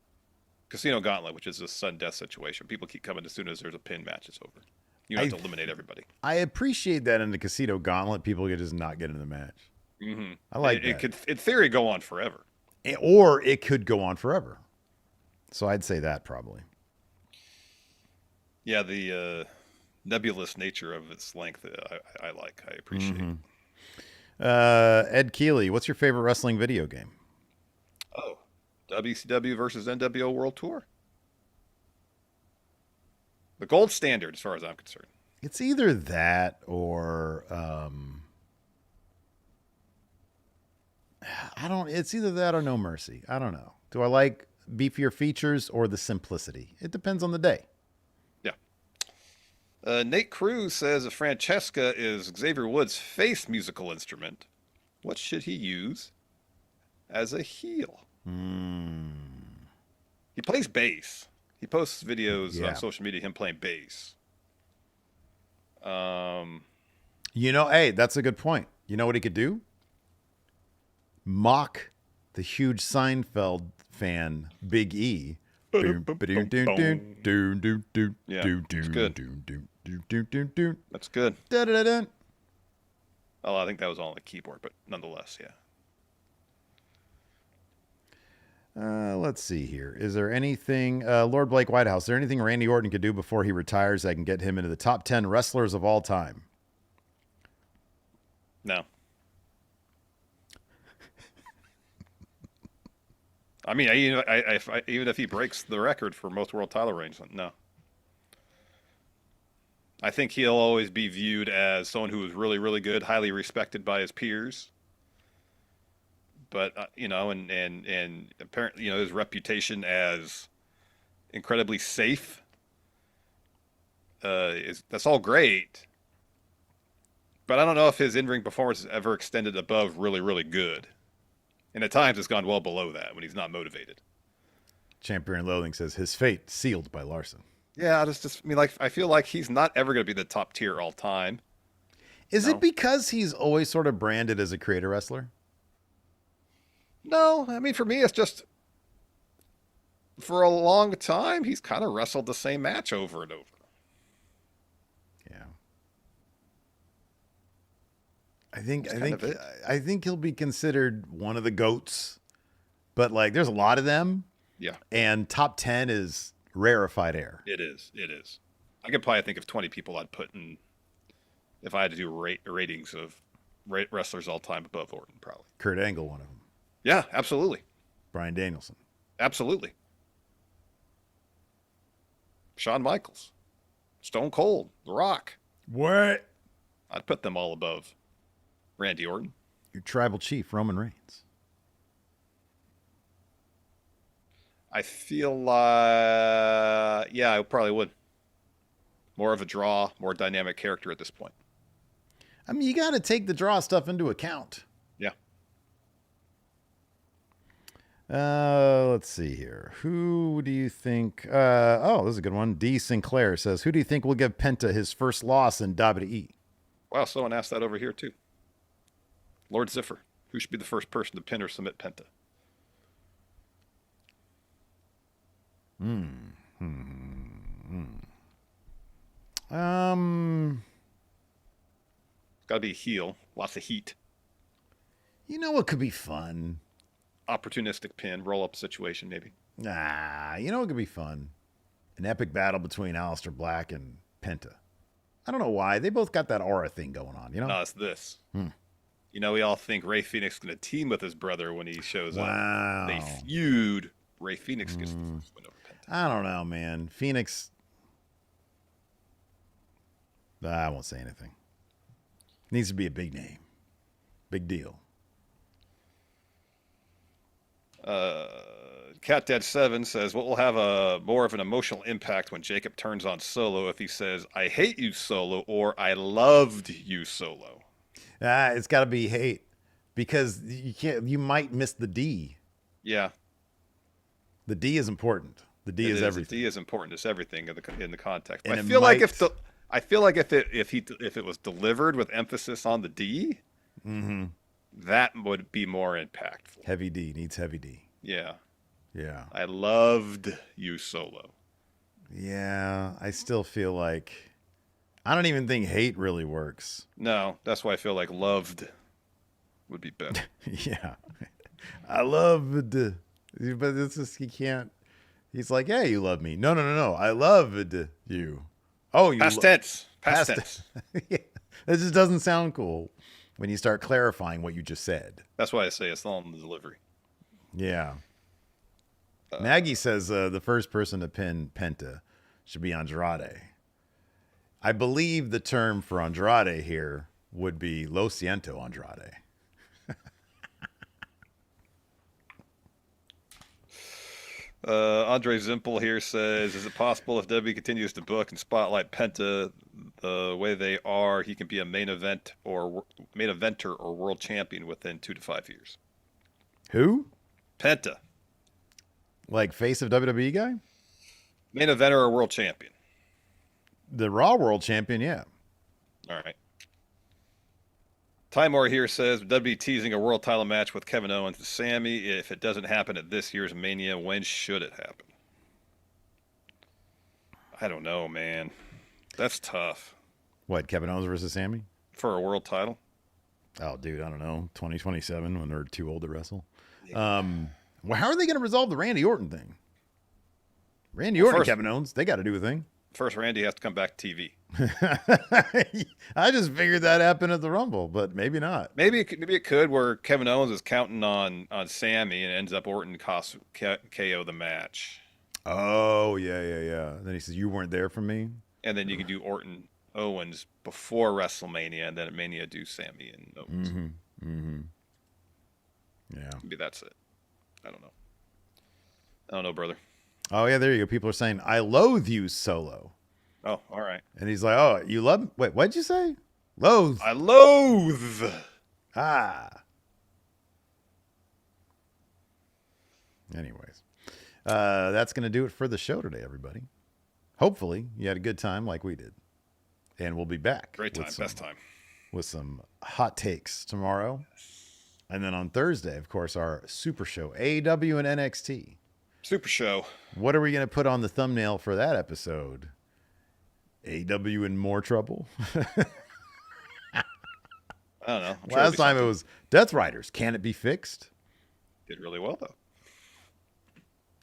Casino Gauntlet, which is a sudden death situation. People keep coming as soon as there's a pin match, it's over. You have to eliminate everybody. I appreciate that in the Casino Gauntlet, people could just not get into the match. Mm-hmm. I like it that. could, in theory, go on forever. Or it could go on forever. So I'd say that probably. Yeah, the nebulous nature of its length, I like. I appreciate. Ed Keeley, what's your favorite wrestling video game? Oh, WCW versus NWO World Tour. The gold standard, as far as I'm concerned. It's either that or it's either that or No Mercy. I don't know. Do I like beefier features or the simplicity? It depends on the day. Yeah. Nate Cruz says if Francesca is Xavier Woods' face musical instrument, what should he use as a heel? He plays bass. He posts videos on social media him playing bass. Hey, that's a good point. You know what he could do? Mock the huge Seinfeld fan, Big E. Yeah, that's good. That's good. Oh, I think that was all on the keyboard, but nonetheless, yeah. Let's see here. Is there anything, Lord Blake Whitehouse, is there anything Randy Orton could do before he retires that can get him into the top 10 wrestlers of all time? No. I mean, even if he breaks the record for most world title reigns, no. I think he'll always be viewed as someone who is really, really good, highly respected by his peers. But and apparently, his reputation as incredibly safe that's all great. But I don't know if his in-ring performance has ever extended above really, really good. And at times it's gone well below that when he's not motivated. Champion Loathing says his fate sealed by Larson. Yeah, I feel like he's not ever going to be the top tier all time. Is it because he's always sort of branded as a creator wrestler? No, I mean, for me, it's just for a long time, he's kind of wrestled the same match over and over. Yeah. I think he'll be considered one of the GOATs, but there's a lot of them. Yeah. And top 10 is rarefied air. It is. I could probably think of 20 people I'd put in if I had to do ratings of wrestlers all time above Orton, probably. Kurt Angle, one of them. Yeah, absolutely. Bryan Danielson. Absolutely. Shawn Michaels. Stone Cold. The Rock. What? I'd put them all above Randy Orton. Your tribal chief, Roman Reigns. I feel like, yeah, I probably would. More of a draw, more dynamic character at this point. I mean, you got to take the draw stuff into account. Yeah. Let's see here. Who do you think? This is a good one. D. Sinclair says, who do you think will give Penta his first loss in WWE? Wow, someone asked that over here too. Lord Ziffer. Who should be the first person to pin or submit Penta? Got to be a heel. Lots of heat. You know what could be fun? Opportunistic pin, roll-up situation maybe. Nah, you know what could be fun? An epic battle between Aleister Black and Penta. I don't know why. They both got that aura thing going on, No, it's this. We all think Ray Phoenix is going to team with his brother when he shows up. They feud. Ray Phoenix gets the first win over Penta. I don't know, man. Phoenix. I won't say anything. Needs to be a big name. Big deal. CatDad7 says, what will have a more of an emotional impact when Jacob turns on Solo if he says, I hate you, Solo, or I loved you, Solo? It's got to be hate because you might miss the D. Yeah. The D is important. The D is everything. The D is important. It's everything in the context. And I feel like if it was delivered with emphasis on the D, that would be more impactful. Heavy D needs heavy D. Yeah. Yeah. I loved you, Solo. Yeah, I still feel like I don't even think hate really works. No, that's why I feel like loved would be better. Yeah. I love it. But it's just, he can't. He's like, hey, you love me. No. I loved you. Oh, you. Past tense. Past tense. Yeah. It just doesn't sound cool when you start clarifying what you just said. That's why I say it's all in the delivery. Yeah. Maggie says the first person to pin Penta should be Andrade. I believe the term for Andrade here would be Lo Siento Andrade. Andre Zimpel here says, is it possible if WWE continues to book and spotlight Penta the way they are, he can be a main eventer or world champion within 2 to 5 years? Who? Penta. Like face of WWE guy? Main eventer or world champion? The Raw World Champion, yeah. All right. Timor here says, WWE teasing a world title match with Kevin Owens and Sami. If it doesn't happen at this year's Mania, when should it happen? I don't know, man. That's tough. What, Kevin Owens versus Sami? For a world title? Oh, dude, I don't know. 2027 when they're too old to wrestle. Yeah. Well, how are they going to resolve the Randy Orton thing? Randy Orton and Kevin Owens, they got to do a thing. First, Randy has to come back to TV. I just figured that happened at the Rumble, but maybe not. Maybe it could, where Kevin Owens is counting on Sami and ends up Orton costs KO the match. Oh, yeah. Then he says, you weren't there for me? And then you can do Orton Owens before WrestleMania, and then at Mania do Sami and Owens. Yeah. Maybe that's it. I don't know, brother. Oh, yeah, there you go. People are saying, I loathe you, Solo. Oh, all right. And he's like, oh, you love me? Wait, what'd you say? Loathe. I loathe. Ah. Anyways, that's going to do it for the show today, everybody. Hopefully you had a good time like we did. And we'll be back. Great time, best time. With some hot takes tomorrow. And then on Thursday, of course, our Super Show, AEW and NXT. Super Show. What are we going to put on the thumbnail for that episode? AEW in more trouble? I don't know. Last time it was Death Riders. Can it be fixed? Did really well, though.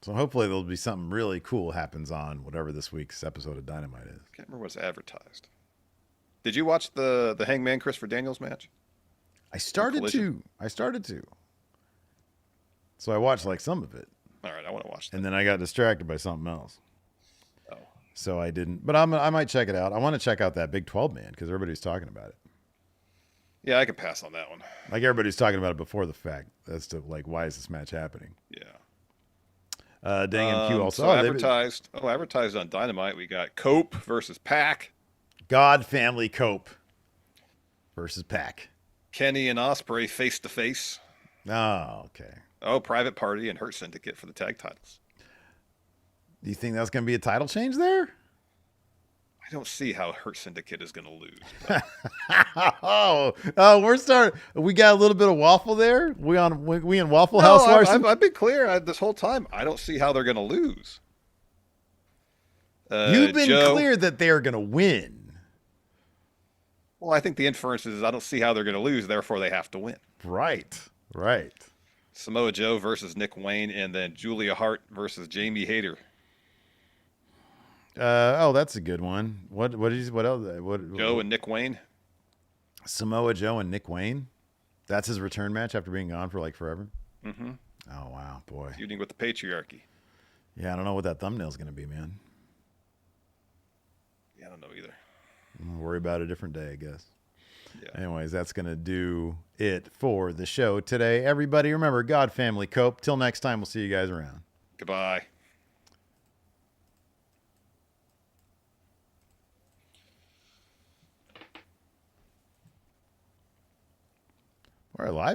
So hopefully there'll be something really cool happens on whatever this week's episode of Dynamite is. Can't remember what's advertised. Did you watch the Hangman Christopher Daniels match? I started to. So I watched like some of it. All right, I want to watch that. And then I got distracted by something else. Oh. So I didn't. But I might check it out. I want to check out that Big 12 man because everybody's talking about it. Yeah, I could pass on that one. Like everybody's talking about it before the fact as to like why is this match happening? Yeah. Dang MQ also. So advertised on Dynamite. We got Cope versus Pac. God Family Cope versus Pac. Kenny and Ospreay face to face. Oh, okay. Oh, Private Party and Hurt Syndicate for the tag titles. Do you think that's going to be a title change there? I don't see how Hurt Syndicate is going to lose. We're starting. We got a little bit of waffle there. We in Waffle House. I've been clear this whole time. I don't see how they're going to lose. You've been clear that they're going to win. Well, I think the inference is I don't see how they're going to lose. Therefore, they have to win. Right. Samoa Joe versus Nick Wayne, and then Julia Hart versus Jamie Hayter. That's a good one. What else? Joe and Nick Wayne. Samoa Joe and Nick Wayne. That's his return match after being gone for like forever. Mm-hmm. Oh wow, boy. Feuding with the patriarchy. Yeah, I don't know what that thumbnail's going to be, man. Yeah, I don't know either. We'll worry about it a different day, I guess. Yeah. Anyways, that's going to do it for the show today. Everybody, remember, God Family Cope. Till next time, we'll see you guys around. Goodbye. We're live.